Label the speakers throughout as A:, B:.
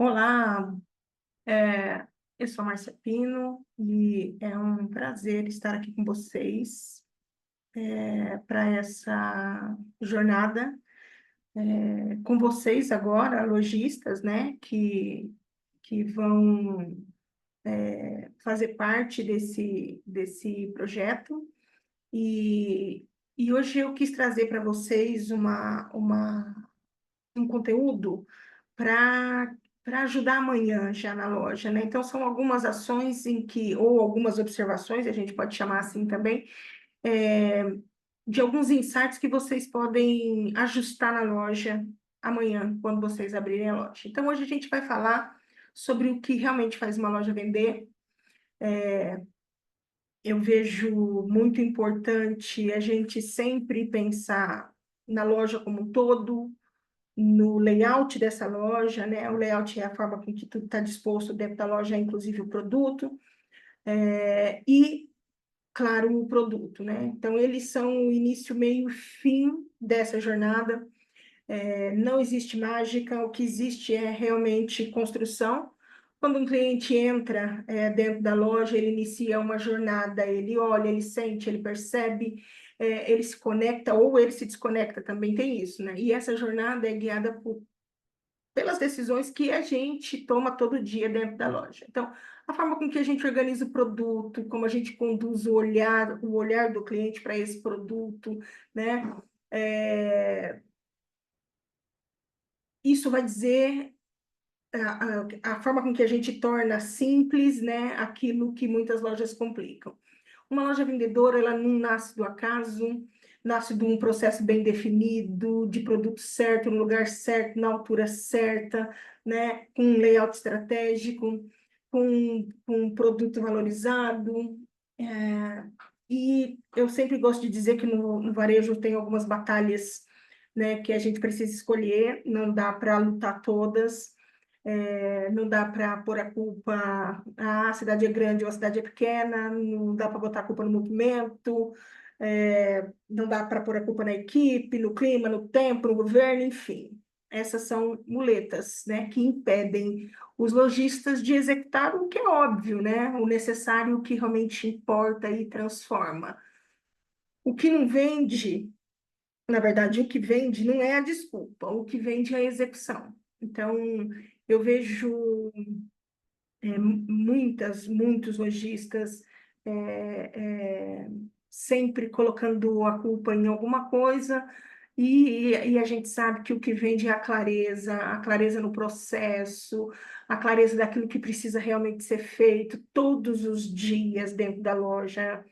A: Olá, é, eu sou a Márcia Pino e é um prazer estar aqui com vocês para essa jornada com vocês agora, lojistas, né, que vão fazer parte desse projeto. E, e hoje eu quis trazer para vocês um conteúdo para ajudar amanhã já na loja, né? Então, são algumas ações ou algumas observações, a gente pode chamar assim também, é, de alguns insights que vocês podem ajustar na loja amanhã, quando vocês abrirem a loja. Então, hoje a gente vai falar sobre o que realmente faz uma loja vender. Eu vejo muito importante a gente sempre pensar na loja como um todo, no layout dessa loja, né? O layout é a forma com que tudo está disposto dentro da loja, inclusive o produto, e, claro, o produto, né? Então, eles são o início, meio e fim dessa jornada. Não existe mágica, o que existe é realmente construção. Quando um cliente entra dentro da loja, ele inicia uma jornada, ele olha, ele sente, ele percebe, ele se conecta ou ele se desconecta, também tem isso, né? E essa jornada é guiada pelas decisões que a gente toma todo dia dentro da loja. Então, a forma com que a gente organiza o produto, como a gente conduz o olhar do cliente para esse produto, né? Isso vai dizer a forma com que a gente torna simples, né, aquilo que muitas lojas complicam. Uma loja vendedora, ela não nasce do acaso, nasce de um processo bem definido, de produto certo, no lugar certo, na altura certa, né? Com um layout estratégico, com um produto valorizado. E eu sempre gosto de dizer que no varejo tem algumas batalhas, né, que a gente precisa escolher, não dá para lutar todas. Não dá para pôr a culpa, a cidade é grande ou a cidade é pequena, não dá para botar a culpa no movimento, não dá para pôr a culpa na equipe, no clima, no tempo, no governo, enfim. Essas são muletas, né, que impedem os lojistas de executar o que é óbvio, né, o necessário, o que realmente importa e transforma. O que não vende, na verdade, o que vende não é a desculpa, o que vende é a execução. Então, eu vejo muitos lojistas é, é, sempre colocando a culpa em alguma coisa, e a gente sabe que o que vende é a clareza no processo, a clareza daquilo que precisa realmente ser feito todos os dias dentro da loja.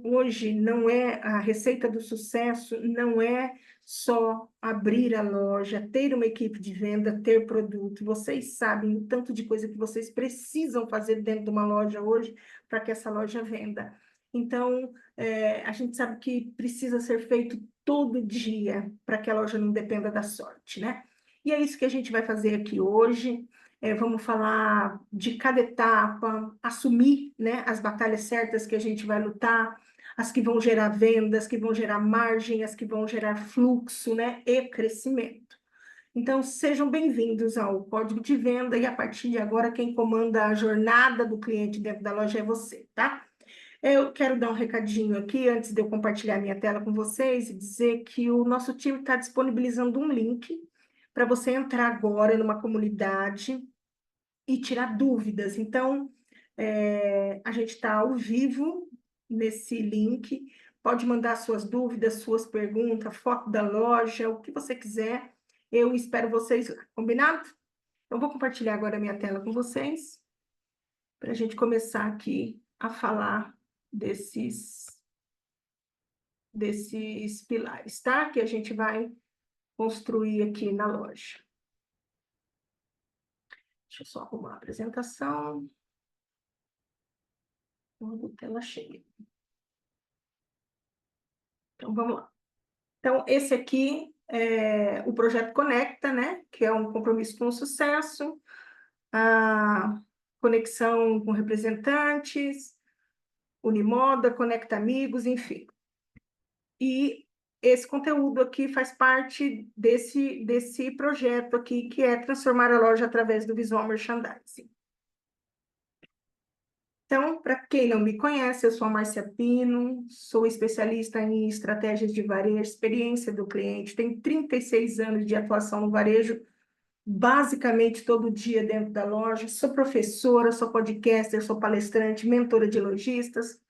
A: Hoje não é a receita do sucesso, não é só abrir a loja, ter uma equipe de venda, ter produto. Vocês sabem o tanto de coisa que vocês precisam fazer dentro de uma loja hoje para que essa loja venda. Então, a gente sabe que precisa ser feito todo dia para que a loja não dependa da sorte, né? E é isso que a gente vai fazer aqui hoje. Vamos falar de cada etapa, assumir, né, as batalhas certas que a gente vai lutar, as que vão gerar vendas, que vão gerar margem, as que vão gerar fluxo, né, e crescimento. Então, sejam bem-vindos ao Código de Venda, e a partir de agora, quem comanda a jornada do cliente dentro da loja é você, tá? Eu quero dar um recadinho aqui, antes de eu compartilhar minha tela com vocês, e dizer que o nosso time está disponibilizando um link para você entrar agora numa comunidade e tirar dúvidas. Então, a gente está ao vivo nesse link. Pode mandar suas dúvidas, suas perguntas, foto da loja, o que você quiser. Eu espero vocês lá, combinado? Eu vou compartilhar agora a minha tela com vocês, para a gente começar aqui a falar desses pilares, tá? Que a gente vai construir aqui na loja. Deixa eu só arrumar a apresentação. Tela cheia. Então, vamos lá. Então, esse aqui é o projeto Conecta, né? Que é um compromisso com o sucesso, a conexão com representantes, Unimoda, Conecta Amigos, enfim. E esse conteúdo aqui faz parte desse projeto aqui, que é transformar a loja através do visual merchandising. Então, para quem não me conhece, eu sou a Márcia Pino, sou especialista em estratégias de varejo, experiência do cliente, tenho 36 anos de atuação no varejo, basicamente todo dia dentro da loja. Sou professora, sou podcaster, sou palestrante, mentora de lojistas,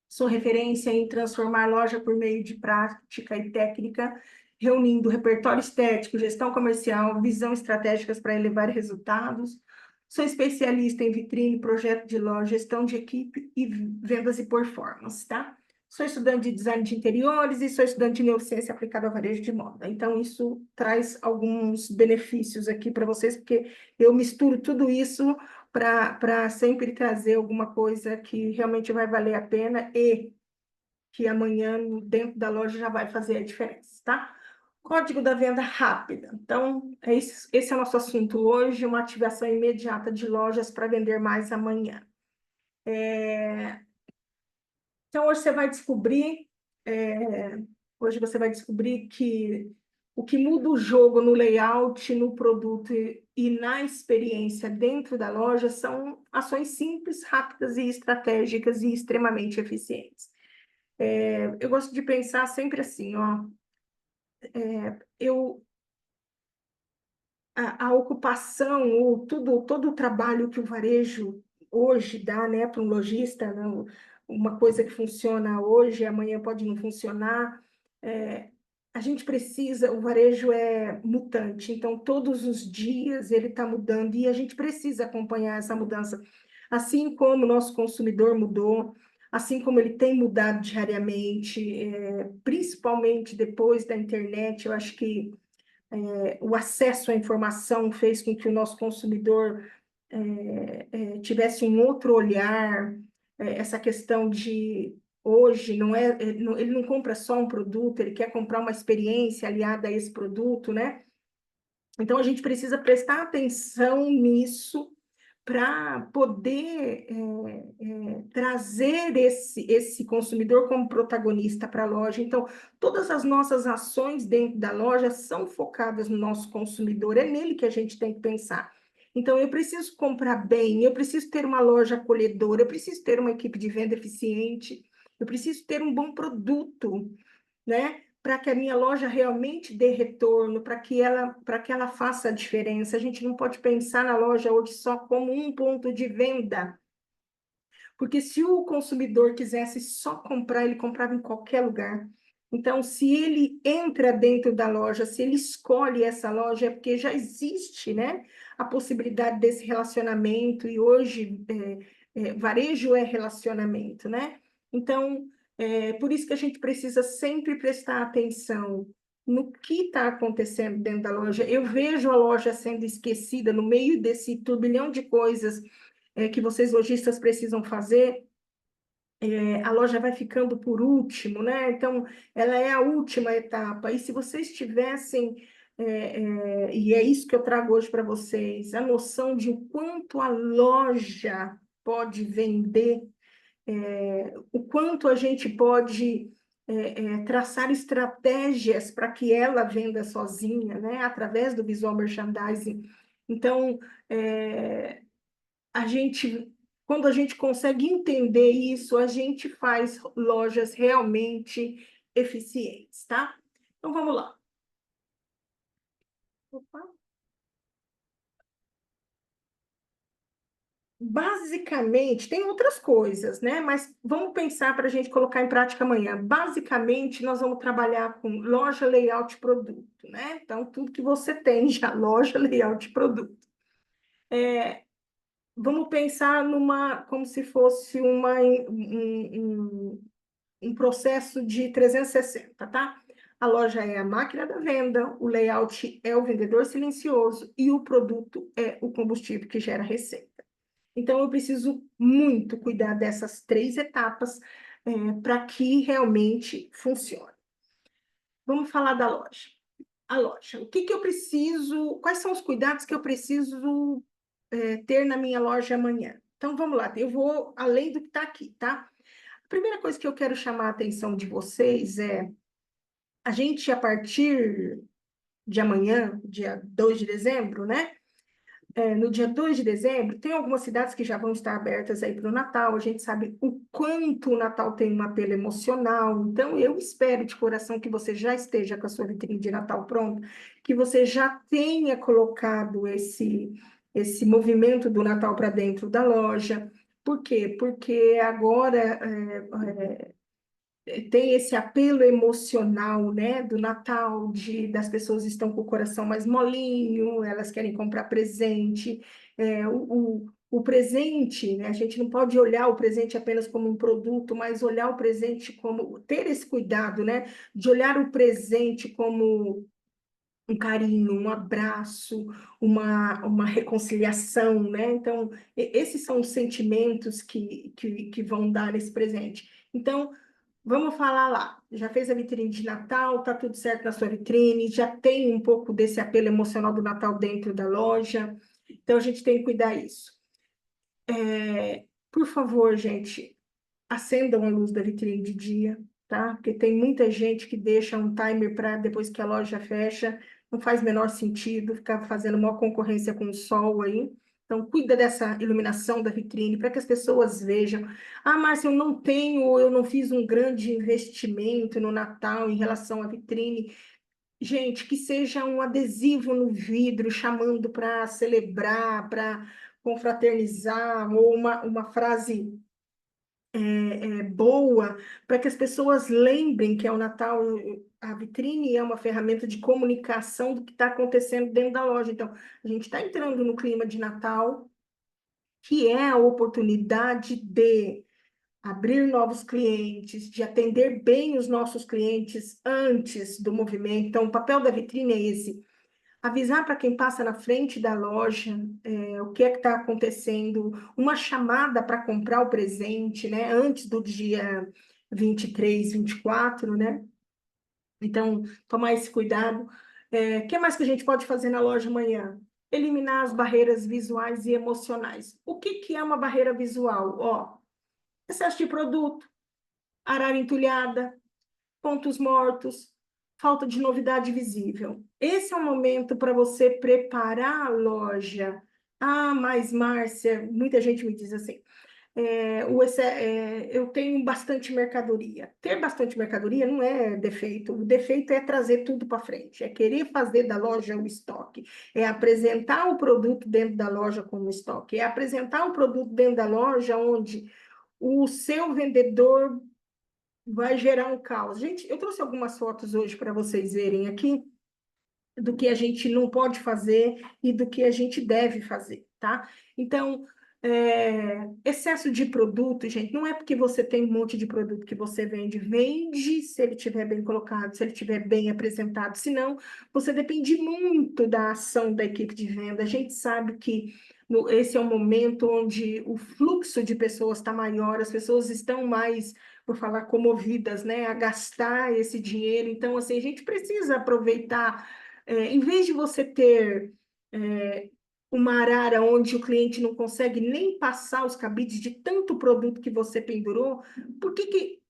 A: sou referência em transformar a loja por meio de prática e técnica, reunindo repertório estético, gestão comercial, visão estratégicas para elevar resultados. Sou especialista em vitrine, projeto de loja, gestão de equipe e vendas e performance, tá? Sou estudante de design de interiores e sou estudante de neurociência aplicada ao varejo de moda. Então, isso traz alguns benefícios aqui para vocês, porque eu misturo tudo isso para sempre trazer alguma coisa que realmente vai valer a pena e que amanhã, dentro da loja, já vai fazer a diferença, tá? Código da venda rápida. Então, esse é o nosso assunto hoje, uma ativação imediata de lojas para vender mais amanhã. Então, hoje você vai descobrir que o que muda o jogo no layout, no produto e na experiência dentro da loja são ações simples, rápidas e estratégicas e extremamente eficientes. Eu gosto de pensar sempre assim, ó, eu a ocupação, ou todo o trabalho que o varejo hoje dá, né, para um lojista, né, uma coisa que funciona hoje, amanhã pode não funcionar. É, a gente precisa, o varejo é mutante, então todos os dias ele está mudando e a gente precisa acompanhar essa mudança. Assim como o nosso consumidor mudou, assim como ele tem mudado diariamente, principalmente depois da internet, eu acho que o acesso à informação fez com que o nosso consumidor tivesse um outro olhar, essa questão de hoje ele não compra só um produto, ele quer comprar uma experiência aliada a esse produto, né? Então a gente precisa prestar atenção nisso para poder trazer esse consumidor como protagonista para a loja. Então, todas as nossas ações dentro da loja são focadas no nosso consumidor, é nele que a gente tem que pensar. Então, eu preciso comprar bem, eu preciso ter uma loja acolhedora, eu preciso ter uma equipe de venda eficiente, eu preciso ter um bom produto, né? Para que a minha loja realmente dê retorno, para que ela faça a diferença. A gente não pode pensar na loja hoje só como um ponto de venda, porque se o consumidor quisesse só comprar, ele comprava em qualquer lugar. Então, se ele entra dentro da loja, se ele escolhe essa loja, é porque já existe, né, a possibilidade desse relacionamento, e hoje varejo é relacionamento, né? Então, por isso que a gente precisa sempre prestar atenção no que está acontecendo dentro da loja. Eu vejo a loja sendo esquecida no meio desse turbilhão de coisas que vocês lojistas precisam fazer. A loja vai ficando por último, né? Então, ela é a última etapa. E se vocês tivessem, e é isso que eu trago hoje para vocês, a noção de o quanto a loja pode vender, o quanto a gente pode traçar estratégias para que ela venda sozinha, né? Através do visual merchandising. Então, a gente, quando a gente consegue entender isso, a gente faz lojas realmente eficientes, tá? Então vamos lá. Opa. Basicamente, tem outras coisas, né? Mas vamos pensar para a gente colocar em prática amanhã. Basicamente, nós vamos trabalhar com loja, layout, produto, né? Então, tudo que você tem já, loja, layout, produto. Vamos pensar como se fosse um processo de 360, tá? A loja é a máquina da venda, o layout é o vendedor silencioso e o produto é o combustível que gera receita. Então, eu preciso muito cuidar dessas três etapas para que realmente funcione. Vamos falar da loja. A loja. O que que eu preciso? Quais são os cuidados que eu preciso ter na minha loja amanhã? Então, vamos lá. Eu vou além do que está aqui, tá? A primeira coisa que eu quero chamar a atenção de vocês é a gente, a partir de amanhã, dia 2 de dezembro, né? No dia 2 de dezembro, tem algumas cidades que já vão estar abertas aí para o Natal. A gente sabe o quanto o Natal tem um apelo emocional. Então, eu espero de coração que você já esteja com a sua vitrine de Natal pronta, que você já tenha colocado esse movimento do Natal para dentro da loja. Por quê? Porque agora tem esse apelo emocional, né, do Natal, das pessoas estão com o coração mais molinho, elas querem comprar presente. O presente, né, a gente não pode olhar o presente apenas como um produto, mas olhar o presente como, ter esse cuidado, né, de olhar o presente como um carinho, um abraço, uma reconciliação, né? Então, esses são os sentimentos que vão dar esse presente. Então, vamos falar lá. Já fez a vitrine de Natal, tá tudo certo na sua vitrine, já tem um pouco desse apelo emocional do Natal dentro da loja. Então a gente tem que cuidar isso. Por favor, gente, acendam a luz da vitrine de dia, tá? Porque tem muita gente que deixa um timer para depois que a loja fecha, não faz o menor sentido ficar fazendo uma concorrência com o sol aí. Então, cuida dessa iluminação da vitrine para que as pessoas vejam. Ah, Márcia, eu não fiz um grande investimento no Natal em relação à vitrine. Gente, que seja um adesivo no vidro chamando para celebrar, para confraternizar, ou uma frase boa, para que as pessoas lembrem que é o Natal. A vitrine é uma ferramenta de comunicação do que está acontecendo dentro da loja. Então, a gente está entrando no clima de Natal, que é a oportunidade de abrir novos clientes, de atender bem os nossos clientes antes do movimento. Então, o papel da vitrine é esse: avisar para quem passa na frente da loja o que é que está acontecendo, uma chamada para comprar o presente, né, antes do dia 23, 24, né? Então, tomar esse cuidado. O que mais que a gente pode fazer na loja amanhã? Eliminar as barreiras visuais e emocionais. O que que é uma barreira visual? Ó, excesso de produto, arara entulhada, pontos mortos, falta de novidade visível. Esse é o momento para você preparar a loja. Ah, mas Márcia, muita gente me diz assim, eu tenho bastante mercadoria. Ter bastante mercadoria não é defeito. O defeito é trazer tudo para frente, é querer fazer da loja o estoque, é apresentar o produto dentro da loja como estoque, é apresentar o produto dentro da loja onde o seu vendedor vai gerar um caos. Gente, eu trouxe algumas fotos hoje para vocês verem aqui do que a gente não pode fazer e do que a gente deve fazer, tá? Então, excesso de produto, gente, não é porque você tem um monte de produto que você vende. Vende se ele estiver bem colocado, se ele estiver bem apresentado, senão você depende muito da ação da equipe de venda. A gente sabe que esse é um momento onde o fluxo de pessoas está maior, as pessoas estão mais, por falar, comovidas, né, a gastar esse dinheiro. Então, assim, a gente precisa aproveitar em vez de você ter uma arara onde o cliente não consegue nem passar os cabides de tanto produto que você pendurou, por que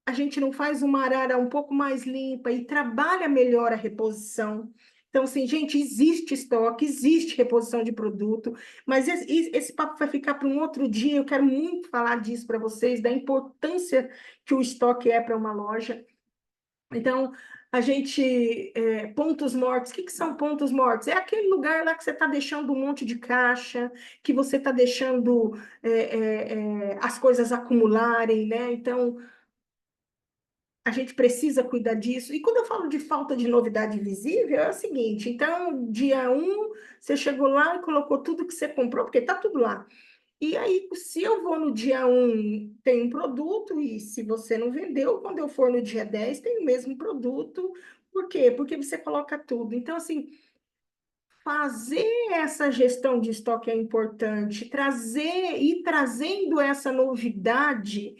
A: a gente não faz uma arara um pouco mais limpa e trabalha melhor a reposição? Então, assim, gente, existe estoque, existe reposição de produto, mas esse papo vai ficar para um outro dia. Eu quero muito falar disso para vocês, da importância que o estoque é para uma loja. Então, pontos mortos, o que que são pontos mortos? É aquele lugar lá que você está deixando um monte de caixa, que você está deixando as coisas acumularem, né? Então, a gente precisa cuidar disso. E quando eu falo de falta de novidade visível, é o seguinte: então, dia 1, você chegou lá e colocou tudo que você comprou, porque está tudo lá. E aí, se eu vou no dia 1, tem um produto, e se você não vendeu, quando eu for no dia 10, tem o mesmo produto. Por quê? Porque você coloca tudo. Então, assim, fazer essa gestão de estoque é importante, ir trazendo essa novidade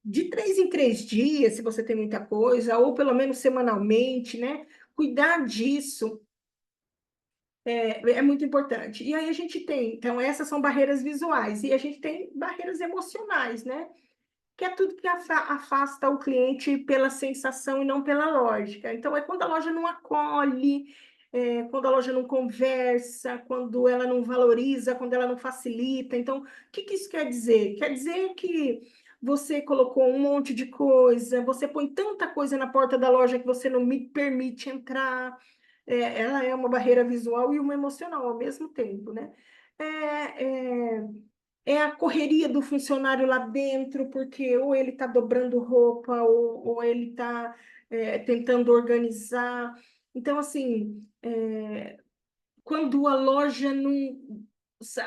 A: de 3 em 3 dias, se você tem muita coisa, ou pelo menos semanalmente, né? Cuidar disso é muito importante. E aí a gente tem, então, essas são barreiras visuais, e a gente tem barreiras emocionais, né? que é tudo que afasta o cliente pela sensação e não pela lógica. Então, é quando a loja não acolhe, quando a loja não conversa, quando ela não valoriza, quando ela não facilita. Então, o que isso quer dizer? Quer dizer que você colocou um monte de coisa, você põe tanta coisa na porta da loja que você não me permite entrar. Ela é uma barreira visual e uma emocional ao mesmo tempo, né? É, é, é a correria do funcionário lá dentro, porque ou ele está dobrando roupa, ou ele está tentando organizar. Então, assim, quando a loja não.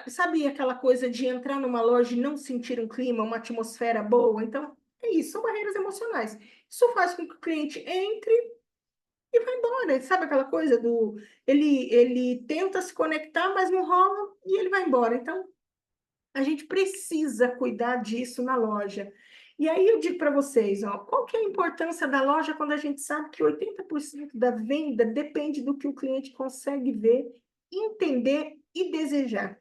A: Sabe aquela coisa de entrar numa loja e não sentir um clima, uma atmosfera boa? Então, é isso, são barreiras emocionais. Isso faz com que o cliente entre e vá embora. Sabe aquela coisa do. Ele tenta se conectar, mas não rola e ele vai embora. Então, a gente precisa cuidar disso na loja. E aí eu digo para vocês, ó, qual que é a importância da loja quando a gente sabe que 80% da venda depende do que o cliente consegue ver, entender e desejar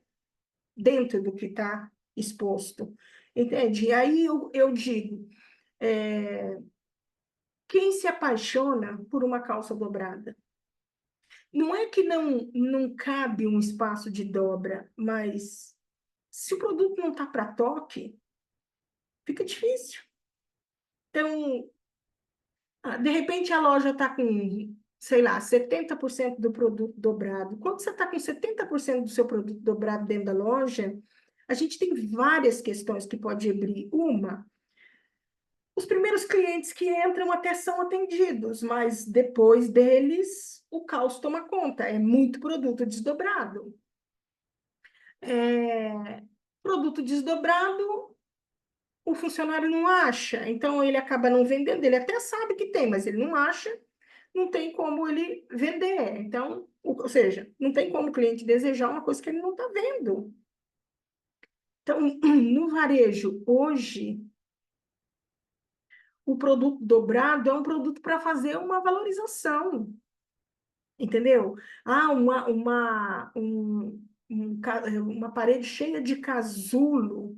A: dentro do que está exposto. Entende? E aí eu digo, quem se apaixona por uma calça dobrada? Não é que não cabe um espaço de dobra, mas se o produto não está para toque, fica difícil. Então, de repente a loja está com, sei lá, 70% do produto dobrado. Quando você está com 70% do seu produto dobrado dentro da loja, a gente tem várias questões que pode abrir. Uma, os primeiros clientes que entram até são atendidos, mas depois deles, o caos toma conta. É muito produto desdobrado. Produto desdobrado, o funcionário não acha, então ele acaba não vendendo. Ele até sabe que tem, mas ele não acha, não tem como ele vender. Então, ou seja, não tem como o cliente desejar uma coisa que ele não está vendo. Então, no varejo, hoje, o produto dobrado é um produto para fazer uma valorização, entendeu? Ah, uma parede cheia de casulo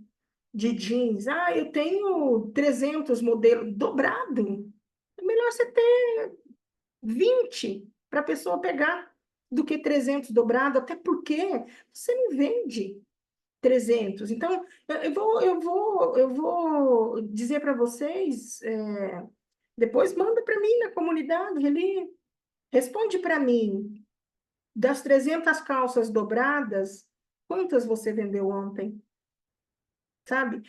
A: de jeans. Ah, eu tenho 300 modelos dobrado. É melhor você ter 20 para a pessoa pegar do que 300 dobrado, até porque você não vende 300. Então, eu vou dizer para vocês, depois manda para mim na comunidade ali, responde para mim, das 300 calças dobradas, quantas você vendeu ontem? Sabe?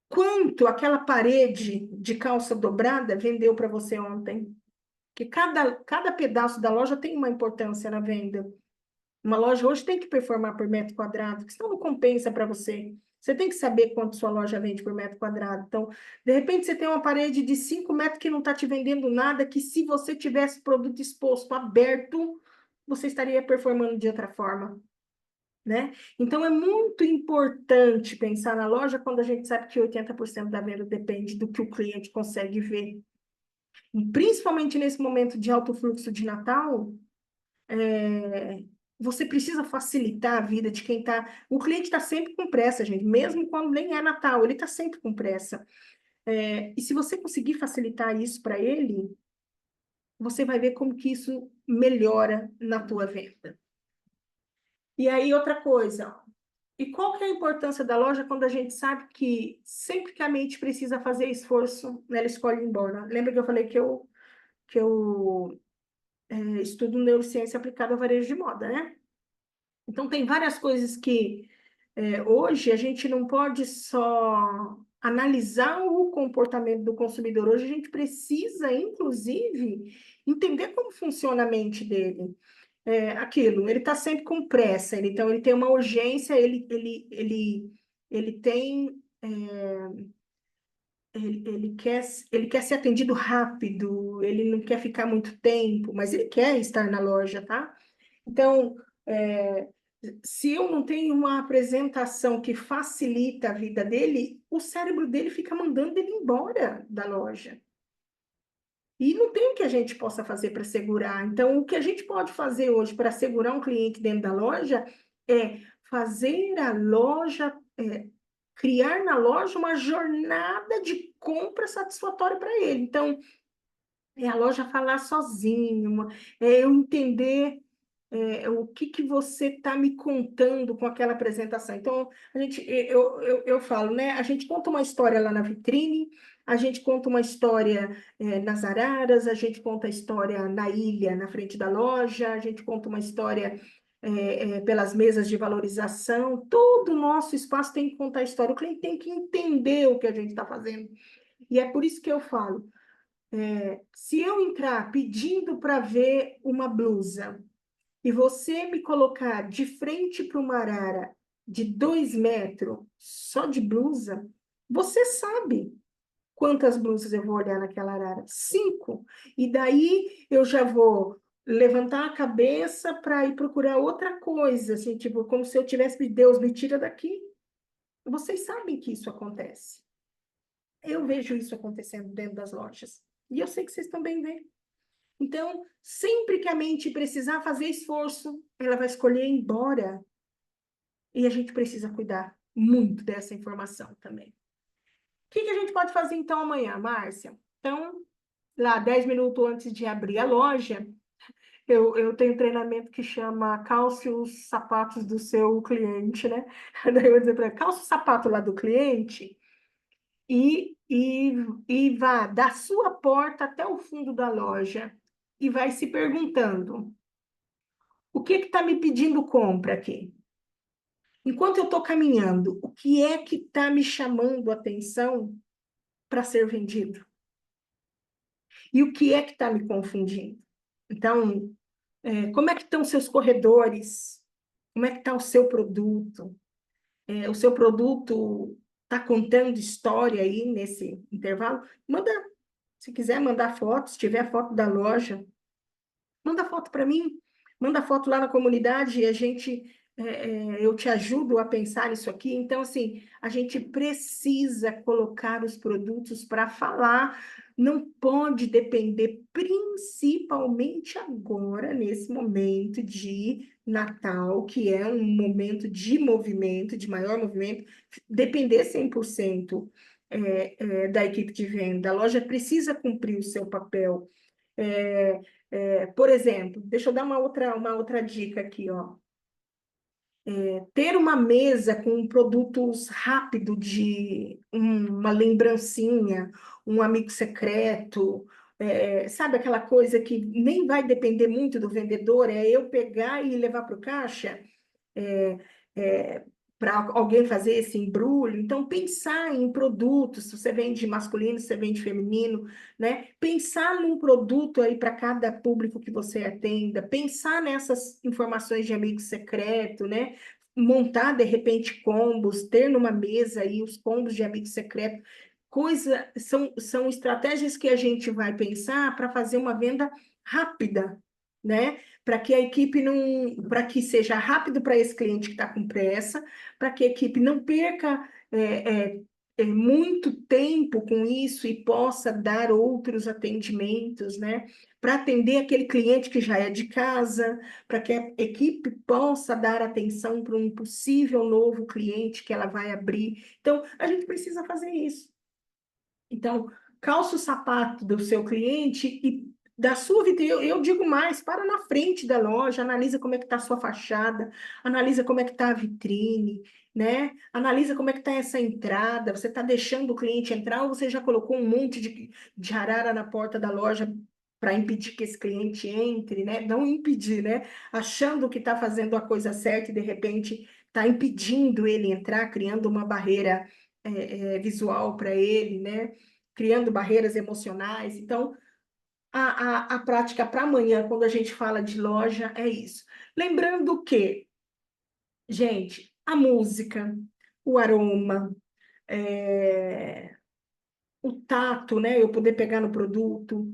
A: Quanto aquela parede de calça dobrada vendeu para você ontem? Que cada pedaço da loja tem uma importância na venda. Uma loja hoje tem que performar por metro quadrado, porque senão não compensa para você. Você tem que saber quanto sua loja vende por metro quadrado. Então, de repente, você tem uma parede de 5 metros que não está te vendendo nada, que se você tivesse produto exposto, aberto, você estaria performando de outra forma, né? Então, é muito importante pensar na loja quando a gente sabe que 80% da venda depende do que o cliente consegue ver. E principalmente nesse momento de alto fluxo de Natal, você precisa facilitar a vida de quem está. O cliente está sempre com pressa, gente, mesmo quando nem é Natal, ele está sempre com pressa. E se você conseguir facilitar isso para ele, você vai ver como que isso melhora na tua venda. E aí, outra coisa, ó. E qual que é a importância da loja quando a gente sabe que sempre que a mente precisa fazer esforço, ela escolhe ir embora? Lembra que eu falei que eu estudo neurociência aplicada ao varejo de moda, né? Então, tem várias coisas que hoje a gente não pode só analisar o comportamento do consumidor, hoje a gente precisa, inclusive, entender como funciona a mente dele. Aquilo, ele está sempre com pressa, então ele tem uma urgência, ele tem. Ele quer ser atendido rápido, ele não quer ficar muito tempo, mas ele quer estar na loja, tá? Então, é, se eu não tenho uma apresentação que facilita a vida dele, o cérebro dele fica mandando ele embora da loja. E não tem o que a gente possa fazer para segurar. Então, o que a gente pode fazer hoje para segurar um cliente dentro da loja é fazer a loja criar na loja uma jornada de compra satisfatória para ele. Então, é a loja falar sozinho, é eu entender o que que você está me contando com aquela apresentação. Então, eu falo, né? A gente conta uma história lá na vitrine, a gente conta uma história nas araras, a gente conta a história na ilha, na frente da loja, a gente conta uma história pelas mesas de valorização. Todo o nosso espaço tem que contar a história. O cliente tem que entender o que a gente está fazendo. E é por isso que eu falo, se eu entrar pedindo para ver uma blusa, e você me colocar de frente para uma arara de 2 metros só de blusa, você sabe quantas blusas eu vou olhar naquela arara? 5. E daí eu já vou levantar a cabeça para ir procurar outra coisa, assim, tipo, como se eu tivesse, Deus me tira daqui. Vocês sabem que isso acontece. Eu vejo isso acontecendo dentro das lojas. E eu sei que vocês também veem. Então, sempre que a mente precisar fazer esforço, ela vai escolher ir embora. E a gente precisa cuidar muito dessa informação também. O que que a gente pode fazer então amanhã, Márcia? Então, lá 10 minutos antes de abrir a loja, eu tenho um treinamento que chama calce os sapatos do seu cliente, né? Daí eu vou dizer para ele, calce o sapato lá do cliente e vá da sua porta até o fundo da loja e vai se perguntando: o que está me pedindo compra aqui? Enquanto eu estou caminhando, o que é que está me chamando a atenção para ser vendido? E o que é que está me confundindo? Então, como é que estão seus corredores? Como é que está o seu produto? O seu produto está contando história aí nesse intervalo? Manda, se quiser mandar foto, se tiver foto da loja, manda foto para mim, manda foto lá na comunidade e eu te ajudo a pensar nisso aqui. Então, assim, a gente precisa colocar os produtos para falar, não pode depender, principalmente agora, nesse momento de Natal, que é um momento de movimento, de maior movimento, depender 100% da equipe de venda. A loja precisa cumprir o seu papel. É, por exemplo, deixa eu dar uma outra dica aqui, ó. Ter uma mesa com produtos rápidos de uma lembrancinha, um amigo secreto, sabe aquela coisa que nem vai depender muito do vendedor, é eu pegar e levar para o caixa? é, para alguém fazer esse embrulho. Então, pensar em produtos, se você vende masculino, se você vende feminino, né? Pensar num produto aí para cada público que você atenda, pensar nessas informações de amigo secreto, né? Montar, de repente, combos, ter numa mesa aí os combos de amigo secreto. São estratégias que a gente vai pensar para fazer uma venda rápida, né? Para que a equipe não, para que seja rápido para esse cliente que está com pressa, para que a equipe não perca muito tempo com isso e possa dar outros atendimentos, né? Para atender aquele cliente que já é de casa, para que a equipe possa dar atenção para um possível novo cliente que ela vai abrir. Então, a gente precisa fazer isso. Então, calça o sapato do seu cliente e da sua vitrine. Eu digo mais, para na frente da loja, analisa como é que está a sua fachada, analisa como é que está a vitrine, né? Analisa como é que está essa entrada. Você está deixando o cliente entrar ou você já colocou um monte de arara na porta da loja para impedir que esse cliente entre, né? Não impedir, né? Achando que está fazendo a coisa certa e de repente está impedindo ele entrar, criando uma barreira visual para ele, né? Criando barreiras emocionais. Então, a prática para amanhã, quando a gente fala de loja, é isso. Lembrando que, gente, a música, o aroma, é, o tato, né? Eu poder pegar no produto,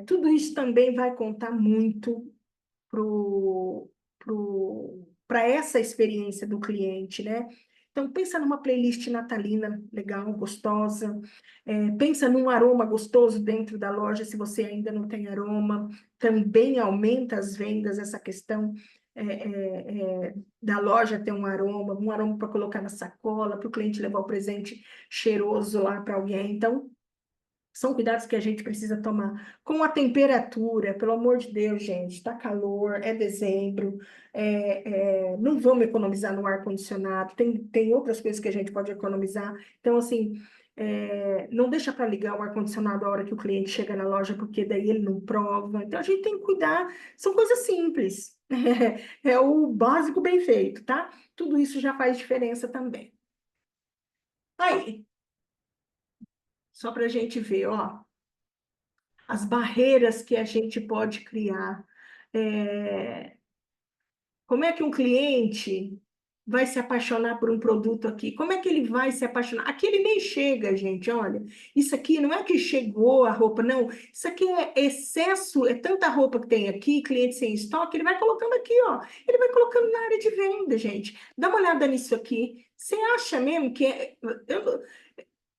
A: tudo isso também vai contar muito para essa experiência do cliente, né? Então, pensa numa playlist natalina legal, gostosa. Pensa num aroma gostoso dentro da loja, se você ainda não tem aroma. Também aumenta as vendas essa questão da loja ter um aroma para colocar na sacola, para o cliente levar o presente cheiroso lá para alguém. Então, são cuidados que a gente precisa tomar. Com a temperatura, pelo amor de Deus, gente, está calor, é dezembro, não vamos economizar no ar-condicionado, tem outras coisas que a gente pode economizar. Então, assim, não deixa para ligar o ar-condicionado a hora que o cliente chega na loja, porque daí ele não prova. Então, a gente tem que cuidar, são coisas simples. É o básico bem feito, tá? Tudo isso já faz diferença também. Aí, só para a gente ver, ó, as barreiras que a gente pode criar. É, como é que um cliente vai se apaixonar por um produto aqui? Como é que ele vai se apaixonar? Aqui ele nem chega, gente, olha. Isso aqui não é que chegou a roupa, não. Isso aqui é excesso, é tanta roupa que tem aqui, cliente sem estoque, ele vai colocando aqui, ó. Ele vai colocando na área de venda, gente. Dá uma olhada nisso aqui. Você acha mesmo que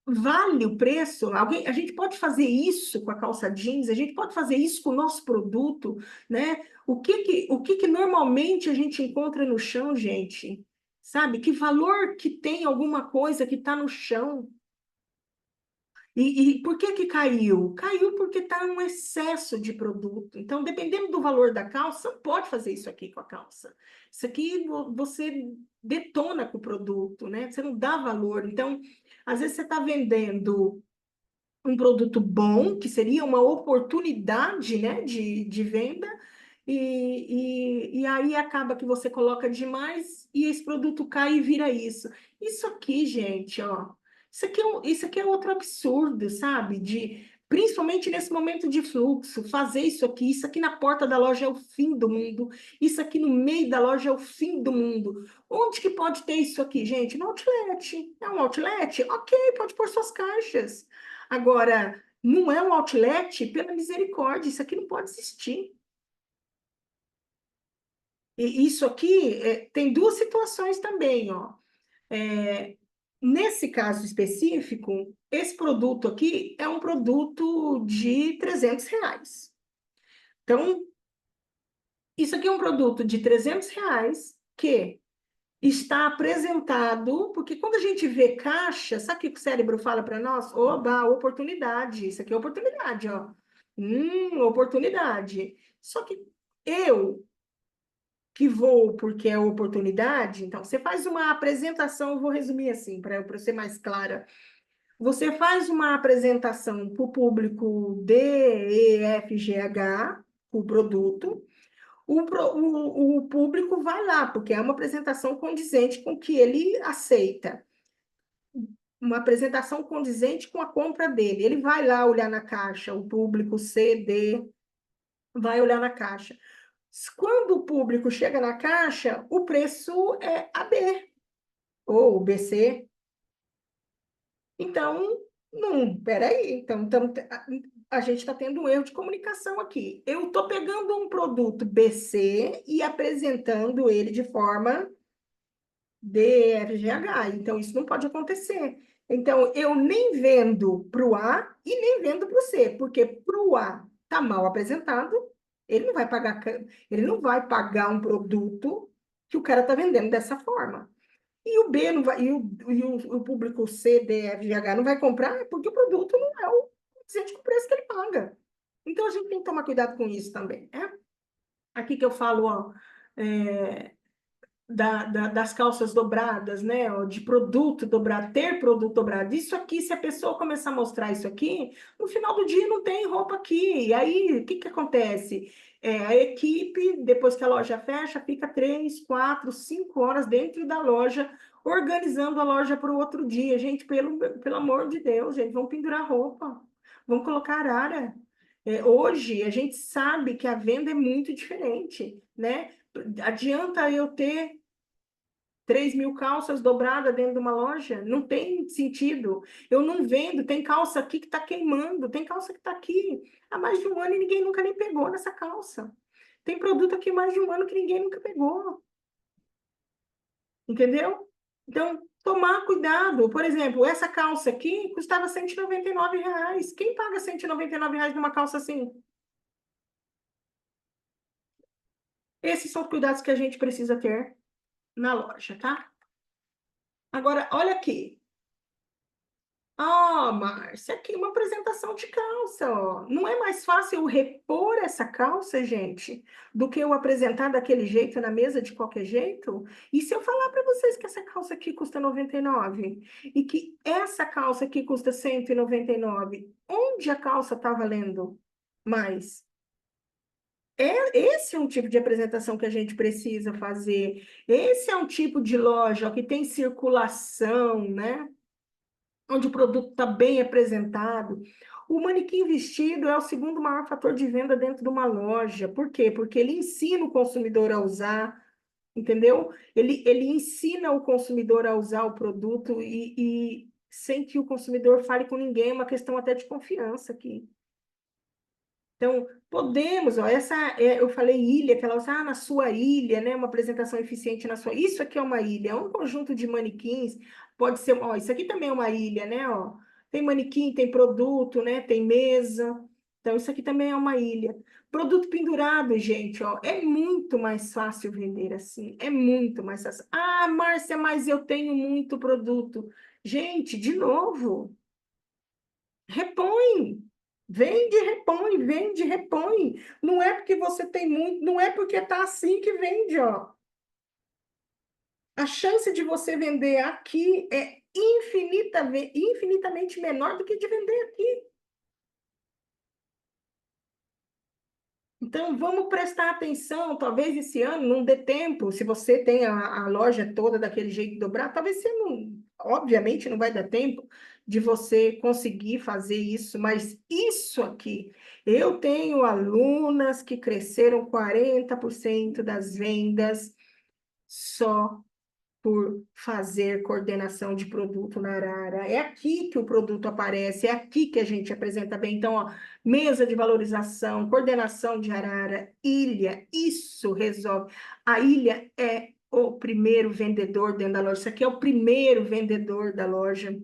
A: vale o preço? A gente pode fazer isso com a calça jeans, a gente pode fazer isso com o nosso produto, né? O que que normalmente a gente encontra no chão, gente? Sabe? Que valor que tem alguma coisa que está no chão? E por que que caiu? Caiu porque está um excesso de produto. Então, dependendo do valor da calça, você pode fazer isso aqui com a calça. Isso aqui você detona com o produto, né? Você não dá valor. Então, às vezes você está vendendo um produto bom, que seria uma oportunidade, né, de venda, e aí acaba que você coloca demais e esse produto cai e vira isso. Isso aqui, gente, ó, isso aqui é outro absurdo, sabe? Principalmente nesse momento de fluxo, fazer isso aqui na porta da loja é o fim do mundo, isso aqui no meio da loja é o fim do mundo. Onde que pode ter isso aqui, gente? No outlet. É um outlet? Ok, pode pôr suas caixas. Agora, não é um outlet, pela misericórdia, isso aqui não pode existir. E isso aqui tem duas situações também, ó. É, nesse caso específico, esse produto aqui é um produto de R$ 300. Então, isso aqui é um produto de R$ 300 que está apresentado, porque quando a gente vê caixa, sabe o que o cérebro fala para nós? Oba, oportunidade, isso aqui é oportunidade, ó. Oportunidade. Só que eu que vou porque é oportunidade, então você faz uma apresentação, eu vou resumir assim, para eu ser mais clara. Você faz uma apresentação para o público D, E, F, G, H, o produto, o público vai lá, porque é uma apresentação condizente com o que ele aceita, uma apresentação condizente com a compra dele. Ele vai lá olhar na caixa, o público C, D, vai olhar na caixa. Quando o público chega na caixa, o preço é AB ou BC. Então, não, peraí. Então, a gente está tendo um erro de comunicação aqui. Eu estou pegando um produto BC e apresentando ele de forma DFGH. Então, isso não pode acontecer. Então, eu nem vendo para o A e nem vendo para o C, porque para o A está mal apresentado, ele não vai pagar um produto que o cara está vendendo dessa forma. E o B não vai, o público C, D, F, G, H não vai comprar porque o produto não é o condizente com o preço que ele paga. Então, a gente tem que tomar cuidado com isso também. Aqui que eu falo, ó, é, das calças dobradas, né? Ó, de produto dobrado, ter produto dobrado. Isso aqui, se a pessoa começar a mostrar isso aqui, no final do dia não tem roupa aqui. E aí, o que que acontece? A equipe, depois que a loja fecha, fica 3, 4, 5 horas dentro da loja, organizando a loja para o outro dia. Gente, pelo amor de Deus, gente, vamos pendurar roupa, vamos colocar arara. Hoje, a gente sabe que a venda é muito diferente, né? Adianta eu ter 3.000 calças dobradas dentro de uma loja? Não tem sentido. Eu não vendo, tem calça aqui que está queimando, tem calça que está aqui há mais de um ano e ninguém nunca nem pegou nessa calça. Tem produto aqui há mais de um ano que ninguém nunca pegou, entendeu? Então, tomar cuidado. Por exemplo, essa calça aqui custava R$ 199. Quem paga R$ 199 numa calça assim? Esses são os cuidados que a gente precisa ter na loja, tá? Agora, olha aqui. Ah, Márcia, aqui uma apresentação de calça, ó. Não é mais fácil eu repor essa calça, gente, do que eu apresentar daquele jeito na mesa de qualquer jeito? E se eu falar para vocês que essa calça aqui custa 99 e que essa calça aqui custa 199, onde a calça está valendo mais? Esse é um tipo de apresentação que a gente precisa fazer. Esse é um tipo de loja ó, que tem circulação, né? Onde o produto está bem apresentado. O manequim vestido é o segundo maior fator de venda dentro de uma loja. Por quê? Porque ele ensina o consumidor a usar, entendeu? Ele ensina o consumidor a usar o produto e sem que o consumidor fale com ninguém, é uma questão até de confiança aqui. Então, podemos, ó, eu falei ilha, que ela usa, na sua ilha, né, uma apresentação eficiente na sua, isso aqui é uma ilha, é um conjunto de manequins, pode ser, ó, isso aqui também é uma ilha, né, ó, tem manequim, tem produto, né, tem mesa, então isso aqui também é uma ilha. Produto pendurado, gente, ó, é muito mais fácil vender assim, é muito mais fácil. Ah, Márcia, mas eu tenho muito produto. Gente, de novo, repõe. Vende, repõe, vende, repõe. Não é porque você tem muito, não é porque tá assim que vende, ó. A chance de você vender aqui é infinitamente menor do que de vender aqui. Então, vamos prestar atenção. Talvez esse ano não dê tempo. Se você tem a loja toda daquele jeito dobrado, talvez você não. Obviamente, não vai dar tempo de você conseguir fazer isso, mas isso aqui. Eu tenho alunas que cresceram 40% das vendas só por fazer coordenação de produto na Arara. É aqui que o produto aparece, é aqui que a gente apresenta bem. Então, ó, mesa de valorização, coordenação de Arara, ilha, isso resolve. A ilha é o primeiro vendedor dentro da loja. Isso aqui é o primeiro vendedor da loja.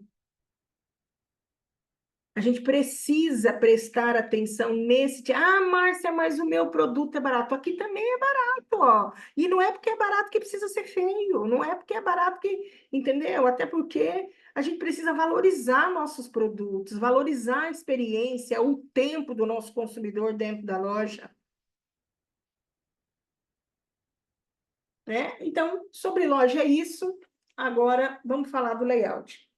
A: A gente precisa prestar atenção nesse. Ah, Márcia, mas o meu produto é barato. Aqui também é barato, ó. E não é porque é barato que precisa ser feio. Não é porque é barato que. Entendeu? Até porque a gente precisa valorizar nossos produtos, valorizar a experiência, o tempo do nosso consumidor dentro da loja. Né? Então, sobre loja é isso. Agora, vamos falar do layout.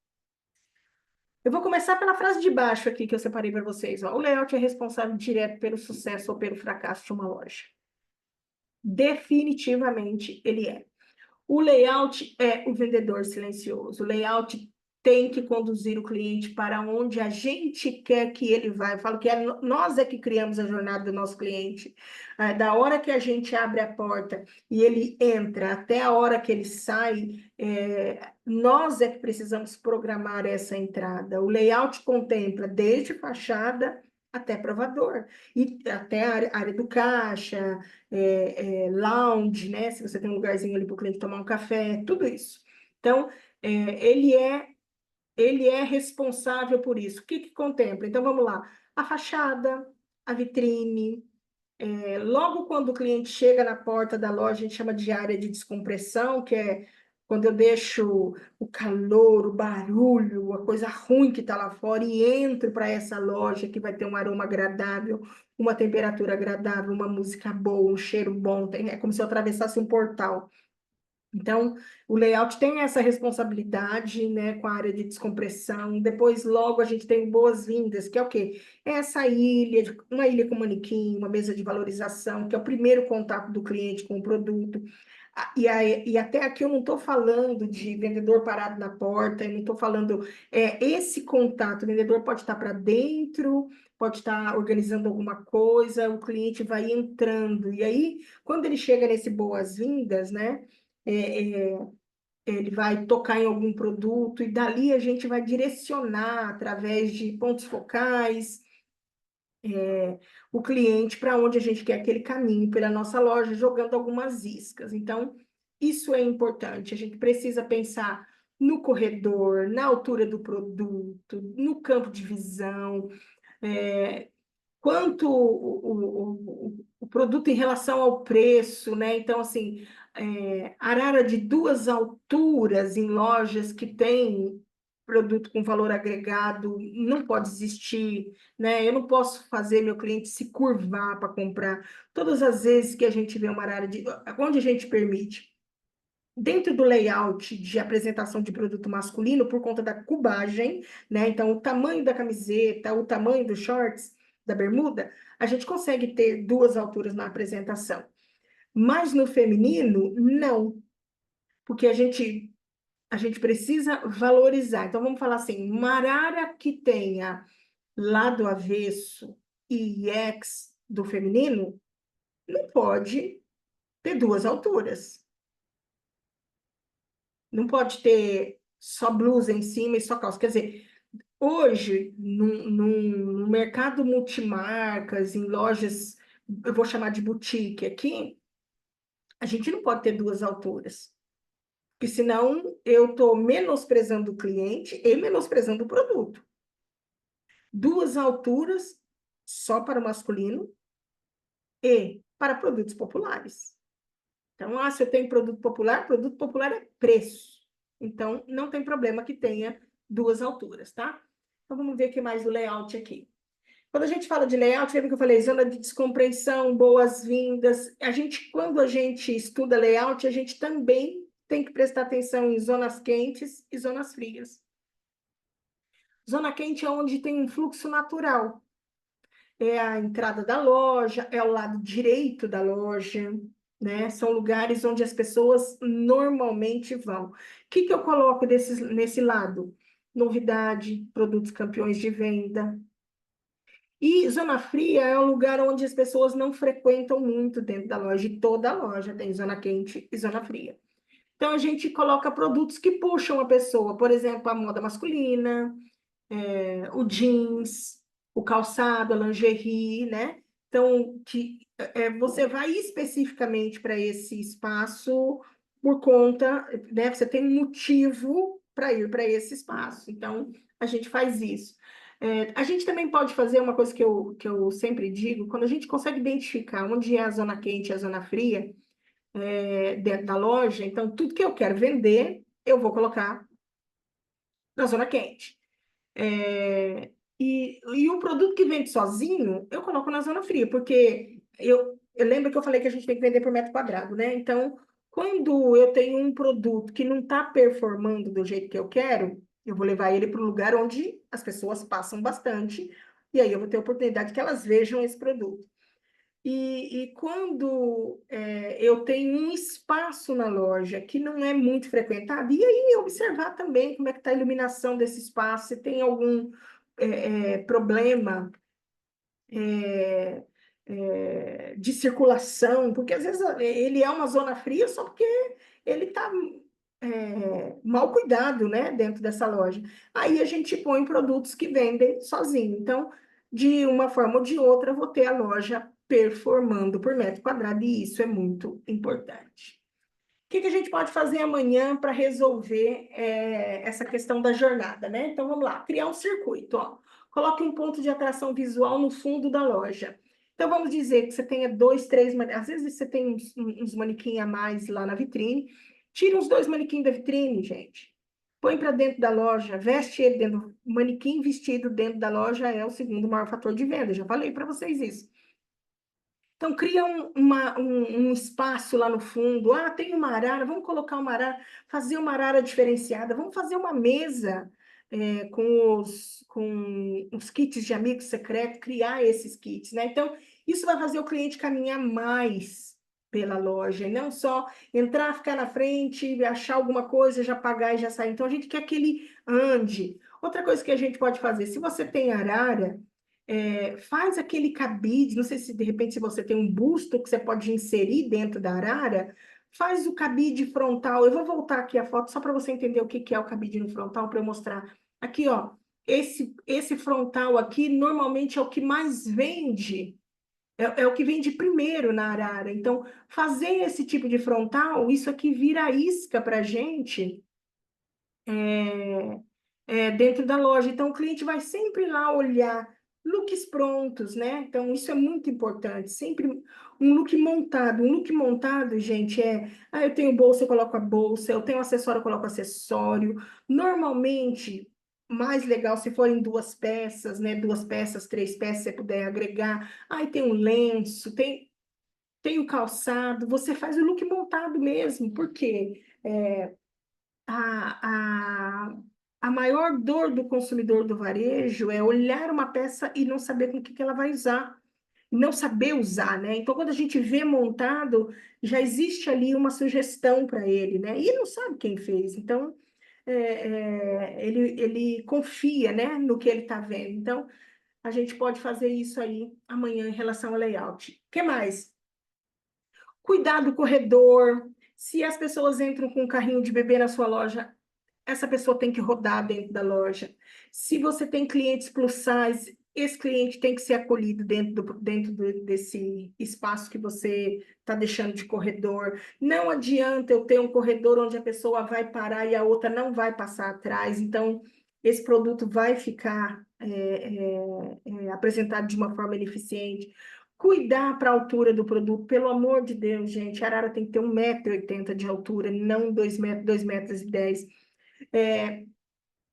A: Eu vou começar pela frase de baixo aqui que eu separei para vocês. Ó. O layout é responsável direto pelo sucesso ou pelo fracasso de uma loja. Definitivamente ele é. O layout é o vendedor silencioso. O layout tem que conduzir o cliente para onde a gente quer que ele vá. Eu falo que nós é que criamos a jornada do nosso cliente. Da hora que a gente abre a porta e ele entra até a hora que ele sai, nós é que precisamos programar essa entrada. O layout contempla desde fachada até provador, e até a área do caixa, lounge, né? Se você tem um lugarzinho ali para o cliente tomar um café, tudo isso. Então, é, ele é ele é responsável por isso. O que que contempla? Então, vamos lá. A fachada, a vitrine, logo quando o cliente chega na porta da loja, a gente chama de área de descompressão, que é quando eu deixo o calor, o barulho, a coisa ruim que está lá fora e entro para essa loja que vai ter um aroma agradável, uma temperatura agradável, uma música boa, um cheiro bom. É como se eu atravessasse um portal. Então, o layout tem essa responsabilidade, né, com a área de descompressão. Depois, logo, a gente tem boas-vindas, que é o quê? É essa ilha, uma ilha com manequim, uma mesa de valorização, que é o primeiro contato do cliente com o produto. E até aqui eu não estou falando de vendedor parado na porta, eu não estou falando. Esse contato, o vendedor pode estar para dentro, pode estar organizando alguma coisa, o cliente vai entrando. E aí, quando ele chega nesse boas-vindas, né? é, é, ele vai tocar em algum produto e dali a gente vai direcionar através de pontos focais o cliente para onde a gente quer que ele caminhe pela nossa loja, jogando algumas iscas. Então, isso é importante. A gente precisa pensar no corredor, na altura do produto, no campo de visão, é, quanto o produto em relação ao preço, né? Então, assim, arara de duas alturas em lojas que tem produto com valor agregado não pode existir, né? Eu não posso fazer meu cliente se curvar para comprar. Todas as vezes que a gente vê uma arara de... Onde a gente permite? Dentro do layout de apresentação de produto masculino, por conta da cubagem, né? Então, o tamanho da camiseta, o tamanho dos shorts, da bermuda, a gente consegue ter duas alturas na apresentação. Mas no feminino, não, porque a gente precisa valorizar. Então, vamos falar assim, uma arara que tenha lado avesso e X do feminino, não pode ter duas alturas. Não pode ter só blusa em cima e só calça. Quer dizer, hoje, no mercado multimarcas, em lojas, eu vou chamar de boutique aqui, a gente não pode ter duas alturas. Porque senão eu estou menosprezando o cliente e menosprezando o produto. Duas alturas só para o masculino e para produtos populares. Então, se eu tenho produto popular é preço. Então, não tem problema que tenha duas alturas, tá? Então, vamos ver o que mais do layout aqui. Quando a gente fala de layout, lembra que eu falei zona de descompressão, boas-vindas. Quando a gente estuda layout, a gente também tem que prestar atenção em zonas quentes e zonas frias. Zona quente é onde tem um fluxo natural. É a entrada da loja, é o lado direito da loja, né? São lugares onde as pessoas normalmente vão. O que eu coloco nesse lado? Novidade, produtos campeões de venda. E zona fria é um lugar onde as pessoas não frequentam muito dentro da loja, e toda loja tem zona quente e zona fria. Então, a gente coloca produtos que puxam a pessoa, por exemplo, a moda masculina, o jeans, o calçado, a lingerie, né? Então, você vai especificamente para esse espaço por conta, né? Você tem um motivo para ir para esse espaço. Então, a gente faz isso. A gente também pode fazer uma coisa que eu sempre digo, quando a gente consegue identificar onde é a zona quente e a zona fria, dentro da loja, então tudo que eu quero vender, eu vou colocar na zona quente. E o produto que vende sozinho, eu coloco na zona fria, porque eu lembro que eu falei que a gente tem que vender por metro quadrado, né? Então, quando eu tenho um produto que não está performando do jeito que eu quero, eu vou levar ele para o lugar onde as pessoas passam bastante, e aí eu vou ter a oportunidade que elas vejam esse produto. E quando eu tenho um espaço na loja que não é muito frequentado, e aí observar também como é que está a iluminação desse espaço, se tem algum problema é, de circulação, porque às vezes ele é uma zona fria só porque ele está mal cuidado, né, dentro dessa loja. Aí a gente põe produtos que vendem sozinho. Então, de uma forma ou de outra, eu vou ter a loja performando por metro quadrado, e isso é muito importante. O que a gente pode fazer amanhã para resolver essa questão da jornada, né? Então, vamos lá, criar um circuito, ó. Coloque um ponto de atração visual no fundo da loja. Então, vamos dizer que você tenha dois, três, às vezes você tem uns manequins a mais lá na vitrine, tira os dois manequins da vitrine, gente. Põe para dentro da loja, veste ele dentro. O manequim vestido dentro da loja é o segundo maior fator de venda. Já falei para vocês isso. Então, cria um espaço lá no fundo. Tem uma arara, vamos colocar uma arara, fazer uma arara diferenciada, vamos fazer uma mesa com os kits de amigo secreto, criar esses kits, né? Então, isso vai fazer o cliente caminhar mais pela loja, e não só entrar, ficar na frente, achar alguma coisa, já pagar e já sair. Então, a gente quer que ele ande. Outra coisa que a gente pode fazer, se você tem arara, faz aquele cabide, não sei se de repente se você tem um busto que você pode inserir dentro da arara, faz o cabide frontal. Eu vou voltar aqui a foto só para você entender o que é o cabide no frontal, para eu mostrar. Aqui, ó, esse frontal aqui normalmente é o que mais vende, é o que vende primeiro na arara. Então, fazer esse tipo de frontal, isso aqui vira isca para a gente dentro da loja. Então, o cliente vai sempre lá olhar looks prontos, né? Então, isso é muito importante. Sempre um look montado. Um look montado, gente, eu tenho bolsa, eu coloco a bolsa, eu tenho acessório, eu coloco acessório. Normalmente, mais legal se forem duas peças, né? Duas peças, três peças, se você puder agregar. Aí tem um lenço, tem o calçado, você faz o look montado mesmo, porque a, a maior dor do consumidor do varejo é olhar uma peça e não saber com o que ela vai usar, não saber usar, né? Então, quando a gente vê montado, já existe ali uma sugestão para ele, né? E ele não sabe quem fez, então ele confia, né, no que ele está vendo. Então, a gente pode fazer isso aí amanhã em relação ao layout. O que mais? Cuidar do corredor. Se as pessoas entram com um carrinho de bebê na sua loja, essa pessoa tem que rodar dentro da loja. Se você tem clientes plus size, esse cliente tem que ser acolhido desse espaço que você está deixando de corredor. Não adianta eu ter um corredor onde a pessoa vai parar e a outra não vai passar atrás. Então, esse produto vai ficar apresentado de uma forma ineficiente. Cuidar para a altura do produto, pelo amor de Deus, gente. A arara tem que ter 1,80 m de altura, não 2 metros, 2,10 m.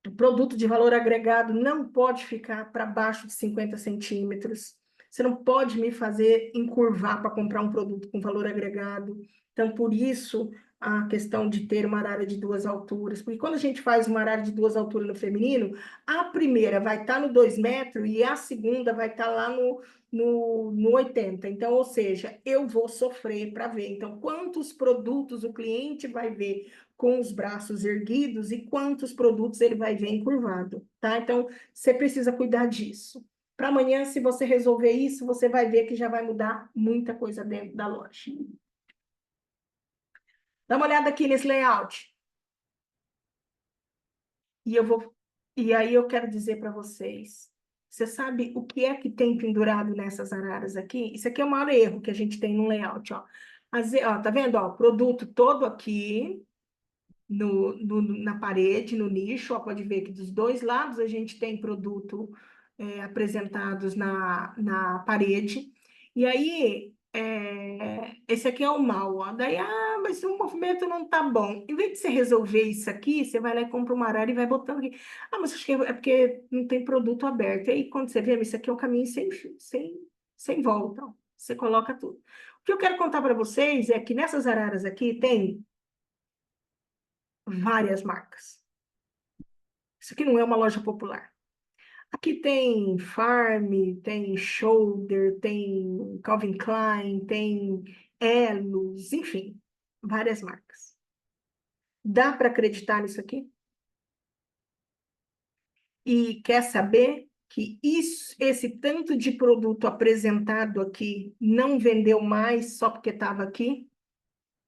A: O produto de valor agregado não pode ficar para baixo de 50 centímetros. Você não pode me fazer encurvar para comprar um produto com valor agregado. Então, por isso, a questão de ter uma arara de duas alturas. Porque quando a gente faz uma arara de duas alturas no feminino, a primeira vai estar no 2 metros e a segunda vai estar lá no 80. Então, ou seja, eu vou sofrer para ver. Então, quantos produtos o cliente vai ver com os braços erguidos e quantos produtos ele vai ver encurvado, tá? Então, você precisa cuidar disso. Para amanhã, se você resolver isso, você vai ver que já vai mudar muita coisa dentro da loja. Dá uma olhada aqui nesse layout. E eu vou e aí eu quero dizer para vocês, você sabe o que é que tem pendurado nessas araras aqui? Isso aqui é o maior erro que a gente tem no layout, ó. Ó, tá vendo, ó, produto todo aqui, na parede, no nicho, ó, pode ver que dos dois lados a gente tem produto apresentados na parede. E aí, esse aqui é o mal, ó. Daí, mas o movimento não tá bom. Em vez de você resolver isso aqui, você vai lá e compra uma arara e vai botando aqui. Mas acho que é porque não tem produto aberto. E aí, quando você vê, isso aqui é um caminho sem volta, ó. Você coloca tudo. O que eu quero contar para vocês é que nessas araras aqui tem várias marcas. Isso aqui não é uma loja popular. Aqui tem Farm, tem Shoulder, tem Calvin Klein, tem Elos, enfim, várias marcas. Dá para acreditar nisso aqui? E quer saber que esse tanto de produto apresentado aqui não vendeu mais só porque estava aqui?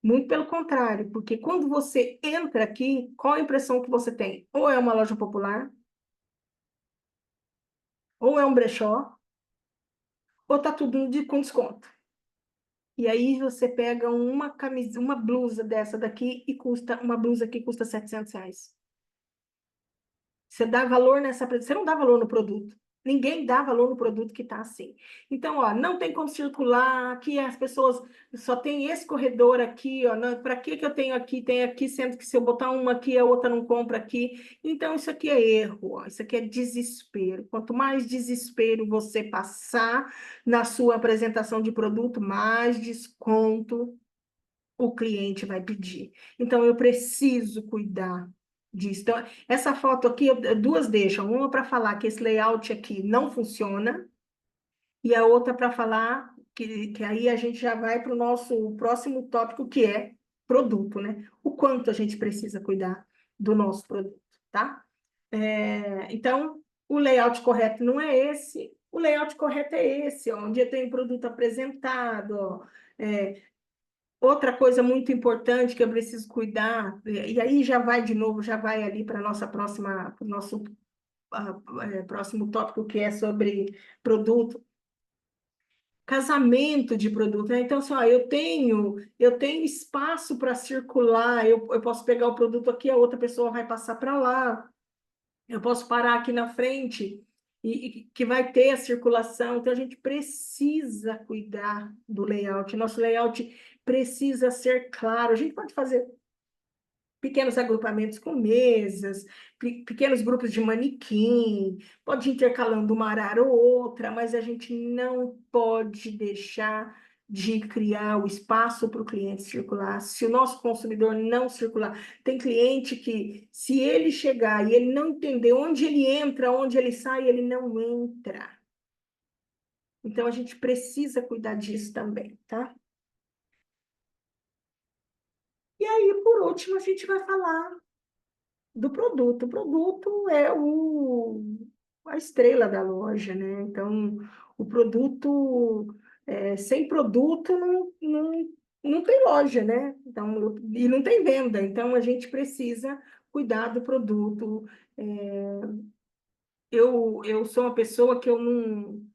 A: Muito pelo contrário, porque quando você entra aqui, qual a impressão que você tem? Ou é uma loja popular, ou é um brechó, ou tá tudo com desconto. E aí você pega uma camisa, uma blusa dessa daqui e uma blusa que custa R$ 700. Você dá valor você não dá valor no produto. Ninguém dá valor no produto que está assim. Então, ó, não tem como circular, aqui as pessoas só tem esse corredor aqui, ó, para que eu tenho aqui, tem aqui, sendo que se eu botar uma aqui, a outra não compra aqui. Então, isso aqui é erro, ó, isso aqui é desespero. Quanto mais desespero você passar na sua apresentação de produto, mais desconto o cliente vai pedir. Então, eu preciso cuidar disso. Então, essa foto aqui, duas deixam. Uma para falar que esse layout aqui não funciona, e a outra para falar que aí a gente já vai para o nosso próximo tópico, que é produto, né? O quanto a gente precisa cuidar do nosso produto, tá? Então, o layout correto não é esse, o layout correto é esse, ó, onde eu tenho produto apresentado, ó, outra coisa muito importante que eu preciso cuidar, e aí já vai de novo, já vai ali para nossa próxima, para o nosso próximo tópico, que é sobre produto, casamento de produto, né? Então, assim, ó, eu tenho espaço para circular, eu posso pegar o produto aqui, a outra pessoa vai passar para lá, eu posso parar aqui na frente e que vai ter a circulação. Então, a gente precisa cuidar do layout. Nosso layout precisa ser claro. A gente pode fazer pequenos agrupamentos com mesas, pequenos grupos de manequim, pode ir intercalando uma arara ou outra, mas a gente não pode deixar de criar o espaço para o cliente circular. Se o nosso consumidor não circular, tem cliente que, se ele chegar e ele não entender onde ele entra, onde ele sai, ele não entra. Então, a gente precisa cuidar disso também, tá? E aí, por último, a gente vai falar do produto. O produto é a estrela da loja, né? Então, o produto, sem produto não tem loja, né? Então, e não tem venda. Então, a gente precisa cuidar do produto. Eu sou uma pessoa que eu não.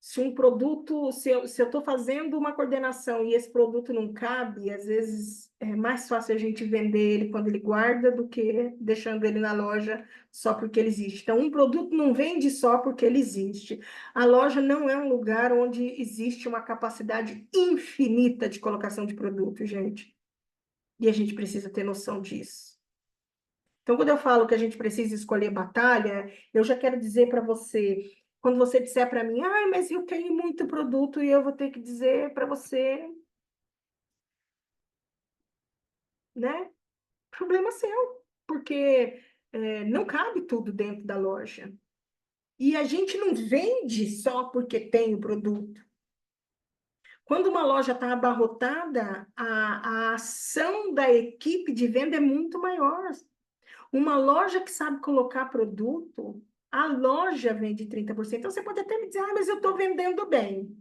A: Se um produto, se eu estou fazendo uma coordenação e esse produto não cabe, às vezes é mais fácil a gente vender ele quando ele guarda do que deixando ele na loja só porque ele existe. Então, um produto não vende só porque ele existe. A loja não é um lugar onde existe uma capacidade infinita de colocação de produto, gente. E a gente precisa ter noção disso. Então, quando eu falo que a gente precisa escolher batalha, eu já quero dizer para você, quando você disser para mim, ah, mas eu tenho muito produto e eu vou ter que dizer para você, né? Problema seu, porque não cabe tudo dentro da loja. E a gente não vende só porque tem o produto. Quando uma loja está abarrotada, a ação da equipe de venda é muito maior. Uma loja que sabe colocar produto, a loja vende 30%. Então, você pode até me dizer, ah, mas eu estou vendendo bem.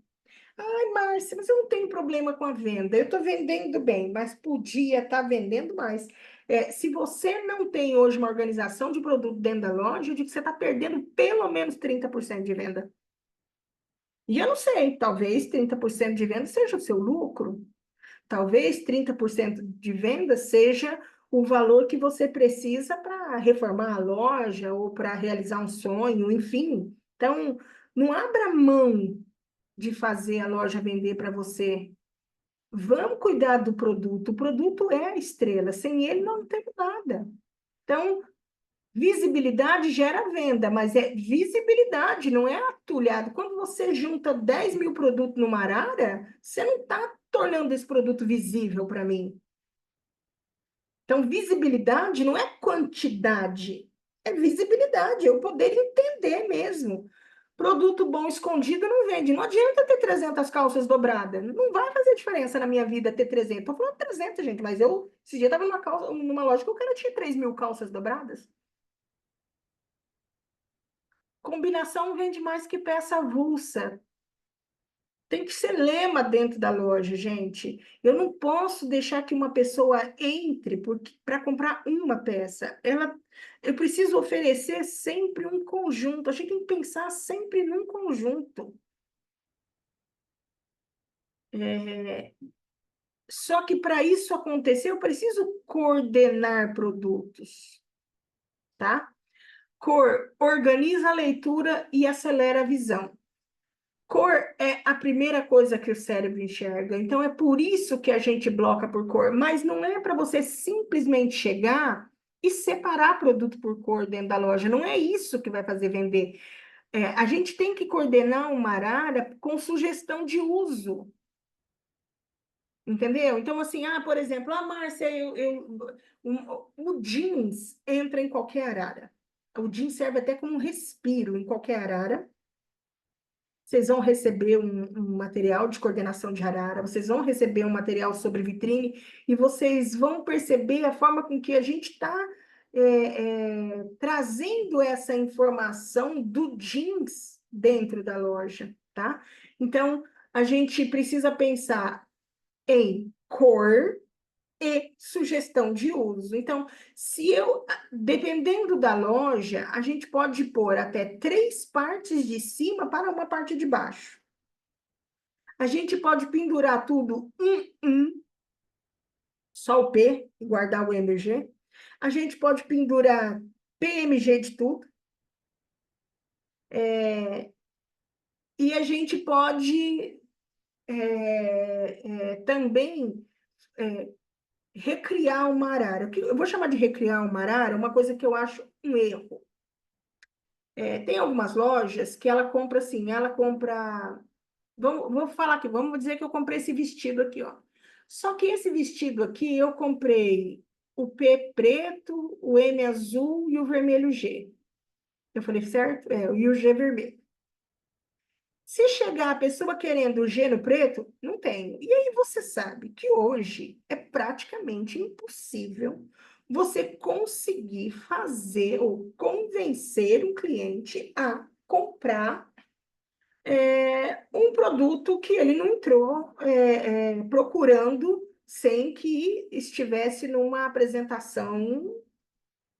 A: Ai, Márcia, mas eu não tenho problema com a venda. Eu estou vendendo bem, mas podia estar vendendo mais. Se você não tem hoje uma organização de produto dentro da loja, eu digo que você está perdendo pelo menos 30% de venda. E eu não sei, talvez 30% de venda seja o seu lucro. Talvez 30% de venda seja o valor que você precisa para reformar a loja ou para realizar um sonho, enfim. Então, não abra mão de fazer a loja vender para você. Vamos cuidar do produto. O produto é a estrela. Sem ele, não temos nada. Então, visibilidade gera venda, mas é visibilidade, não é atulhado. Quando você junta 10 mil produtos numa arara, você não está tornando esse produto visível para mim. Então, visibilidade não é quantidade, é visibilidade, eu poder entender mesmo. Produto bom escondido não vende. Não adianta ter 300 calças dobradas. Não vai fazer diferença na minha vida ter 300. Estou falando 300, gente, mas esse dia estava numa loja que o cara tinha 3 mil calças dobradas. Combinação vende mais que peça avulsa. Tem que ser lema dentro da loja, gente. Eu não posso deixar que uma pessoa entre para comprar uma peça. Eu preciso oferecer sempre um conjunto. A gente tem que pensar sempre num conjunto. É, Só que para isso acontecer, eu preciso coordenar produtos, tá? Organiza a leitura e acelera a visão. Cor é a primeira coisa que o cérebro enxerga, então é por isso que a gente bloca por cor, mas não é para você simplesmente chegar e separar produto por cor dentro da loja, não é isso que vai fazer vender. A gente tem que coordenar uma arara com sugestão de uso, entendeu? Então, assim, por exemplo, Márcia, o jeans entra em qualquer arara. O jeans serve até como um respiro em qualquer arara. Vocês vão receber um material de coordenação de arara, vocês vão receber um material sobre vitrine e vocês vão perceber a forma com que a gente está trazendo essa informação do jeans dentro da loja, tá? Então, a gente precisa pensar em cor e sugestão de uso. Então, dependendo da loja, a gente pode pôr até 3 partes de cima para uma parte de baixo. A gente pode pendurar tudo só o P, e guardar o MG. A gente pode pendurar PMG de tudo. E a gente pode também recriar uma arara. Eu vou chamar de recriar uma arara uma coisa que eu acho um erro. Tem algumas lojas que ela compra assim, ela compra. Vou falar aqui, vamos dizer que eu comprei esse vestido aqui, ó. Só que esse vestido aqui eu comprei o P preto, o M azul e o vermelho G. Eu falei, certo? E o G vermelho. Se chegar a pessoa querendo o G no preto, não tem. E aí você sabe que hoje é praticamente impossível você conseguir fazer ou convencer um cliente a comprar um produto que ele não entrou procurando sem que estivesse numa apresentação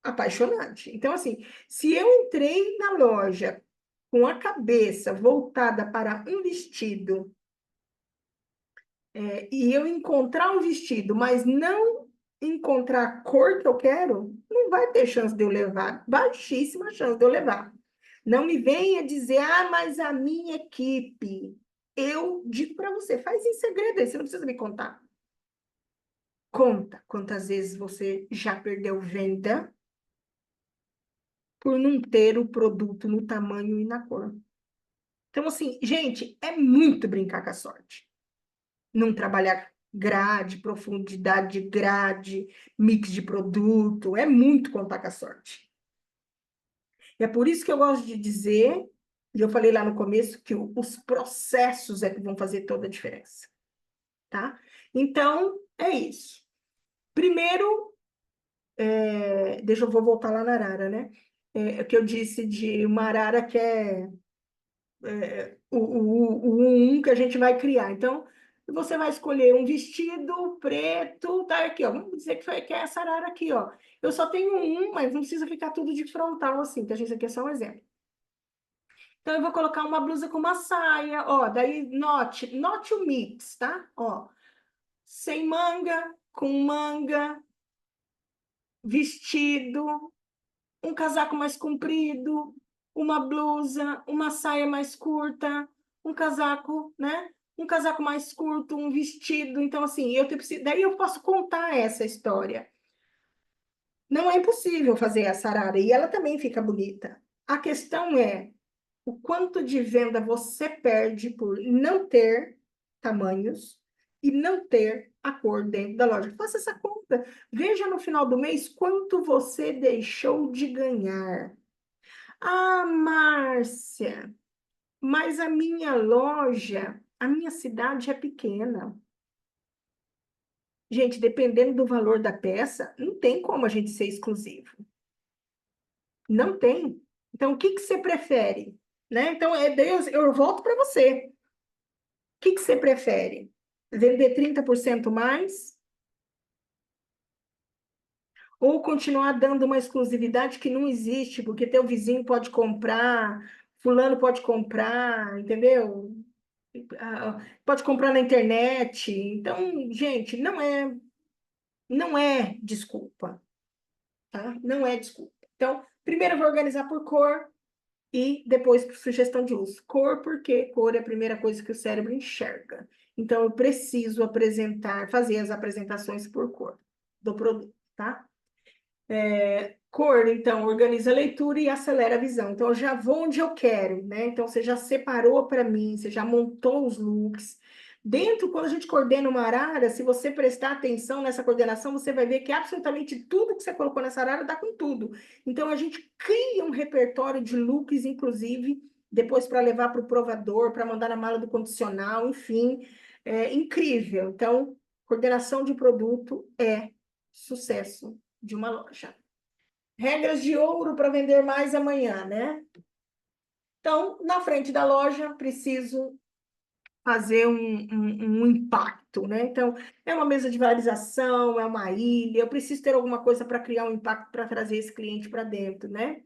A: apaixonante. Então, assim, se eu entrei na loja com a cabeça voltada para um vestido, e eu encontrar um vestido, mas não encontrar a cor que eu quero, não vai ter chance de eu levar, baixíssima chance de eu levar. Não me venha dizer, mas a minha equipe. Eu digo para você, faz em segredo aí, você não precisa me contar. Conta quantas vezes você já perdeu venda por não ter o produto no tamanho e na cor. Então, assim, gente, é muito brincar com a sorte. Não trabalhar grade, profundidade de grade, mix de produto, é muito contar com a sorte. E é por isso que eu gosto de dizer, e eu falei lá no começo, que os processos é que vão fazer toda a diferença, tá? Então, é isso. Primeiro, vou voltar lá na arara, né? O que eu disse de uma arara que é o que a gente vai criar. Então, você vai escolher um vestido preto, tá aqui, ó. Vamos dizer que é essa arara aqui, ó. Eu só tenho um, mas não precisa ficar tudo de frontal assim, que a gente aqui é só um exemplo. Então, eu vou colocar uma blusa com uma saia, ó. Daí, note o mix, tá? Ó, sem manga, com manga, vestido, um casaco mais comprido, uma blusa, uma saia mais curta, um casaco, né? Um casaco mais curto, um vestido. Então, assim, daí eu posso contar essa história. Não é impossível fazer essa arara, e ela também fica bonita. A questão é o quanto de venda você perde por não ter tamanhos e não ter a cor dentro da loja. Faça essa conta. Veja no final do mês quanto você deixou de ganhar. Márcia, mas a minha loja, a minha cidade é pequena. Gente, dependendo do valor da peça, não tem como a gente ser exclusivo. Não tem. Então, o que que você prefere? Né? Então, eu volto para você. O que que você prefere? Vender 30% mais? Ou continuar dando uma exclusividade que não existe, porque teu vizinho pode comprar, fulano pode comprar, entendeu? Pode comprar na internet. Então, gente, não é desculpa, tá? Não é desculpa. Então, primeiro eu vou organizar por cor e depois por sugestão de uso. Cor, porque cor é a primeira coisa que o cérebro enxerga. Então, eu preciso fazer as apresentações por cor do produto, tá? Cor, então, organiza a leitura e acelera a visão. Então, eu já vou onde eu quero, né? Então, você já separou para mim, você já montou os looks. Dentro, quando a gente coordena uma arara, se você prestar atenção nessa coordenação, você vai ver que absolutamente tudo que você colocou nessa arara dá com tudo. Então, a gente cria um repertório de looks, inclusive, depois para levar para o provador, para mandar na mala do condicional, enfim, é incrível. Então, coordenação de produto é sucesso de uma loja. Regras de ouro para vender mais amanhã, né? Então, na frente da loja, preciso fazer um impacto, né? Então, é uma mesa de valorização, é uma ilha, eu preciso ter alguma coisa para criar um impacto para trazer esse cliente para dentro, né?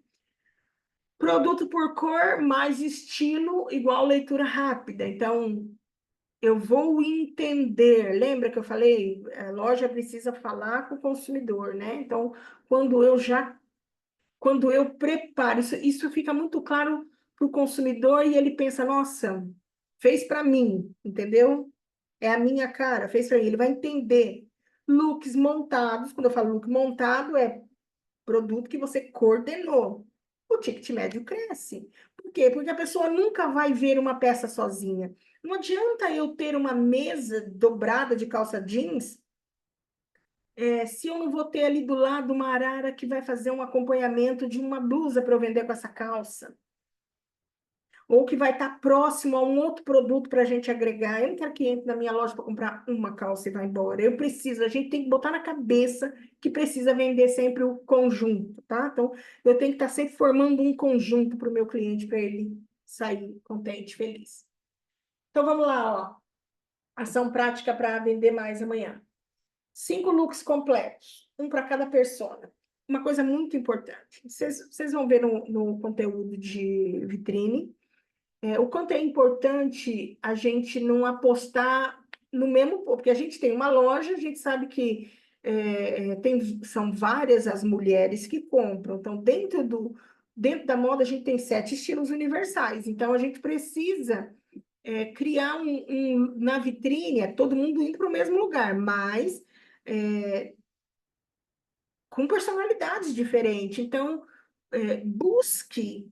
A: Produto por cor, mais estilo, igual leitura rápida. Então, eu vou entender. Lembra que eu falei? A loja precisa falar com o consumidor, né? Então, quando eu preparo, isso fica muito claro para o consumidor e ele pensa, nossa, fez para mim, entendeu? É a minha cara, fez para mim. Ele vai entender. Looks montados, quando eu falo look montado, é produto que você coordenou. O ticket médio cresce. Por quê? Porque a pessoa nunca vai ver uma peça sozinha. Não adianta eu ter uma mesa dobrada de calça jeans, se eu não vou ter ali do lado uma arara que vai fazer um acompanhamento de uma blusa para eu vender com essa calça. Ou que vai estar próximo a um outro produto para a gente agregar. Eu não quero que entre na minha loja para comprar uma calça e vá embora. Eu preciso, a gente tem que botar na cabeça que precisa vender sempre o conjunto, tá? Então, eu tenho que estar sempre formando um conjunto para o meu cliente, para ele sair contente, feliz. Então, vamos lá, ó. Ação prática para vender mais amanhã. 5 looks completos, um para cada persona. Uma coisa muito importante. Vocês vão ver no conteúdo de vitrine, o quanto é importante a gente não apostar no mesmo, porque a gente tem uma loja, a gente sabe que são várias as mulheres que compram. Então, dentro da moda, a gente tem 7 estilos universais. Então, a gente precisa criar na vitrine, todo mundo indo para o mesmo lugar, mas com personalidades diferentes. Então, busque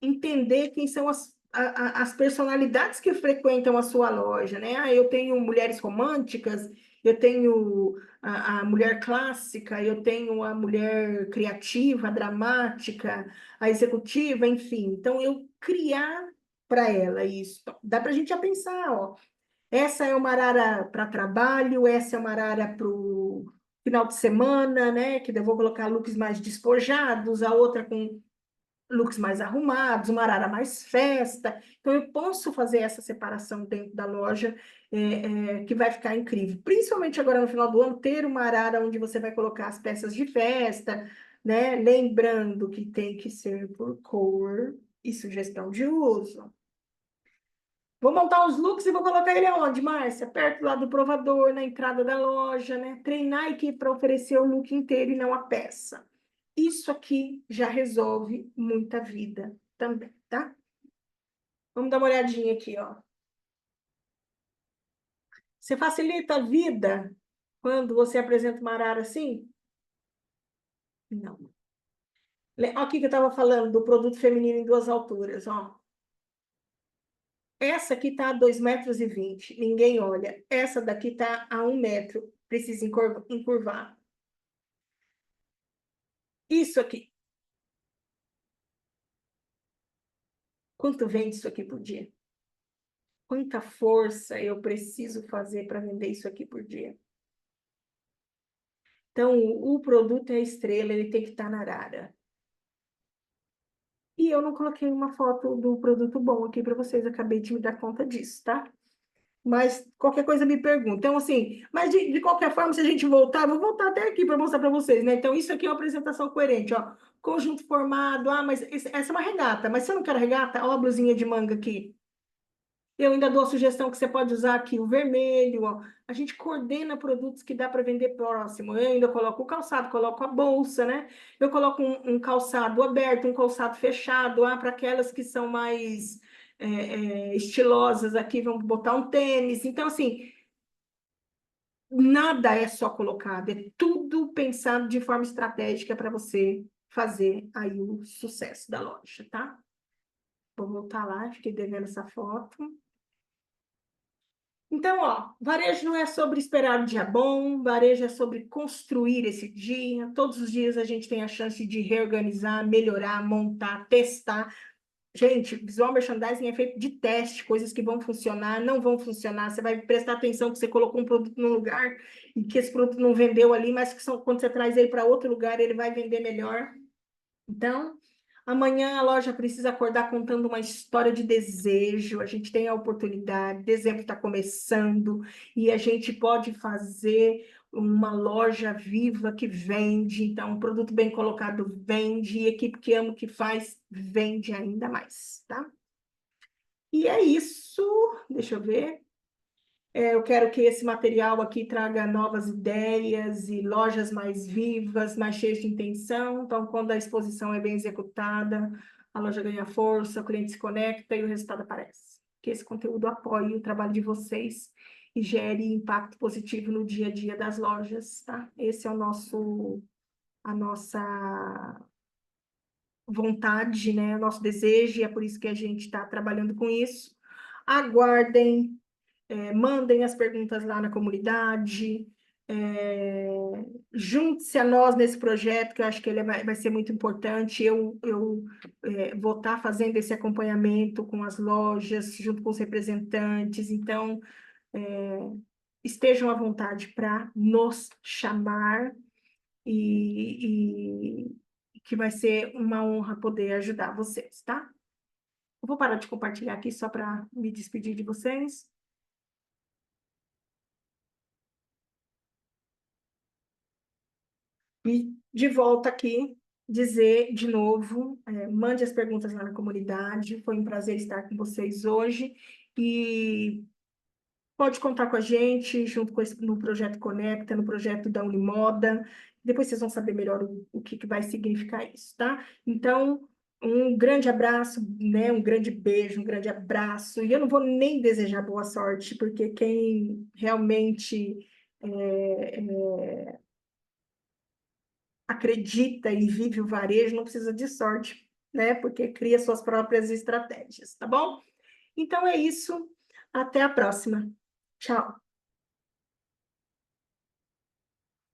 A: entender quem são as personalidades que frequentam a sua loja, né? Ah, eu tenho mulheres românticas, eu tenho a mulher clássica, eu tenho a mulher criativa, a dramática, a executiva, enfim. Então, eu criar para ela isso. Então, dá para a gente já pensar, ó, essa é uma arara para trabalho, essa é uma arara para o final de semana, né? Que eu vou colocar looks mais despojados, a outra com looks mais arrumados, uma arara mais festa. Então, eu posso fazer essa separação dentro da loja, que vai ficar incrível. Principalmente agora no final do ano, ter uma arara onde você vai colocar as peças de festa, né? Lembrando que tem que ser por cor e sugestão de uso. Vou montar os looks e vou colocar ele aonde, Márcia? Perto lá do provador, na entrada da loja, né? Treinar a equipe para oferecer o look inteiro e não a peça. Isso aqui já resolve muita vida também, tá? Vamos dar uma olhadinha aqui, ó. Você facilita a vida quando você apresenta uma arara assim? Não. Olha aqui que eu estava falando do produto feminino em 2 alturas, ó. Essa aqui tá a 2,20 m, ninguém olha. Essa daqui tá a 1 metro, precisa encurvar. Isso aqui. Quanto vende isso aqui por dia? Quanta força eu preciso fazer para vender isso aqui por dia? Então, o produto é a estrela, ele tem que estar na arara. E eu não coloquei uma foto do produto bom aqui para vocês, acabei de me dar conta disso, tá? Mas qualquer coisa me pergunta. Então, assim, mas de qualquer forma, se a gente voltar, eu vou voltar até aqui para mostrar para vocês, né? Então, isso aqui é uma apresentação coerente, ó. Conjunto formado, mas essa é uma regata, mas se eu não quero regata, ó a blusinha de manga aqui. Eu ainda dou a sugestão que você pode usar aqui o vermelho, ó. A gente coordena produtos que dá para vender próximo. Eu ainda coloco o calçado, coloco a bolsa, né? Eu coloco um calçado aberto, um calçado fechado, para aquelas que são mais estilosas aqui, vamos botar um tênis. Então, assim, nada é só colocado, é tudo pensado de forma estratégica para você fazer aí o sucesso da loja, tá? Vou voltar lá, fiquei devendo essa foto. Então, ó, varejo não é sobre esperar um dia bom, varejo é sobre construir esse dia. Todos os dias a gente tem a chance de reorganizar, melhorar, montar, testar. Gente, visual merchandising é feito de teste, coisas que vão funcionar, não vão funcionar. Você vai prestar atenção que você colocou um produto num lugar e que esse produto não vendeu ali, mas que quando você traz ele para outro lugar, ele vai vender melhor. Então, amanhã a loja precisa acordar contando uma história de desejo. A gente tem a oportunidade, dezembro está começando e a gente pode fazer uma loja viva que vende. Então, um produto bem colocado vende, e equipe que ama o que faz vende ainda mais, tá? E é isso. Deixa eu ver. Eu quero que esse material aqui traga novas ideias e lojas mais vivas, mais cheias de intenção. Então, quando a exposição é bem executada, a loja ganha força, o cliente se conecta e o resultado aparece. Que esse conteúdo apoie o trabalho de vocês e gere impacto positivo no dia a dia das lojas, tá? Esse é a nossa vontade, né? O nosso desejo, e é por isso que a gente está trabalhando com isso. Aguardem, mandem as perguntas lá na comunidade, é, junte-se a nós nesse projeto, que eu acho que ele vai ser muito importante. Eu vou estar fazendo esse acompanhamento com as lojas, junto com os representantes, então estejam à vontade para nos chamar e que vai ser uma honra poder ajudar vocês, tá? Eu vou parar de compartilhar aqui só para me despedir de vocês. E de volta aqui, dizer de novo, mande as perguntas lá na comunidade. Foi um prazer estar com vocês hoje. E pode contar com a gente, junto com no projeto Conecta, no projeto da Unimoda. Depois vocês vão saber melhor o que vai significar isso, tá? Então, um grande abraço, né? Um grande beijo, um grande abraço. E eu não vou nem desejar boa sorte, porque quem realmente acredita e vive o varejo não precisa de sorte, né? Porque cria suas próprias estratégias, tá bom? Então é isso. Até a próxima. Tchau.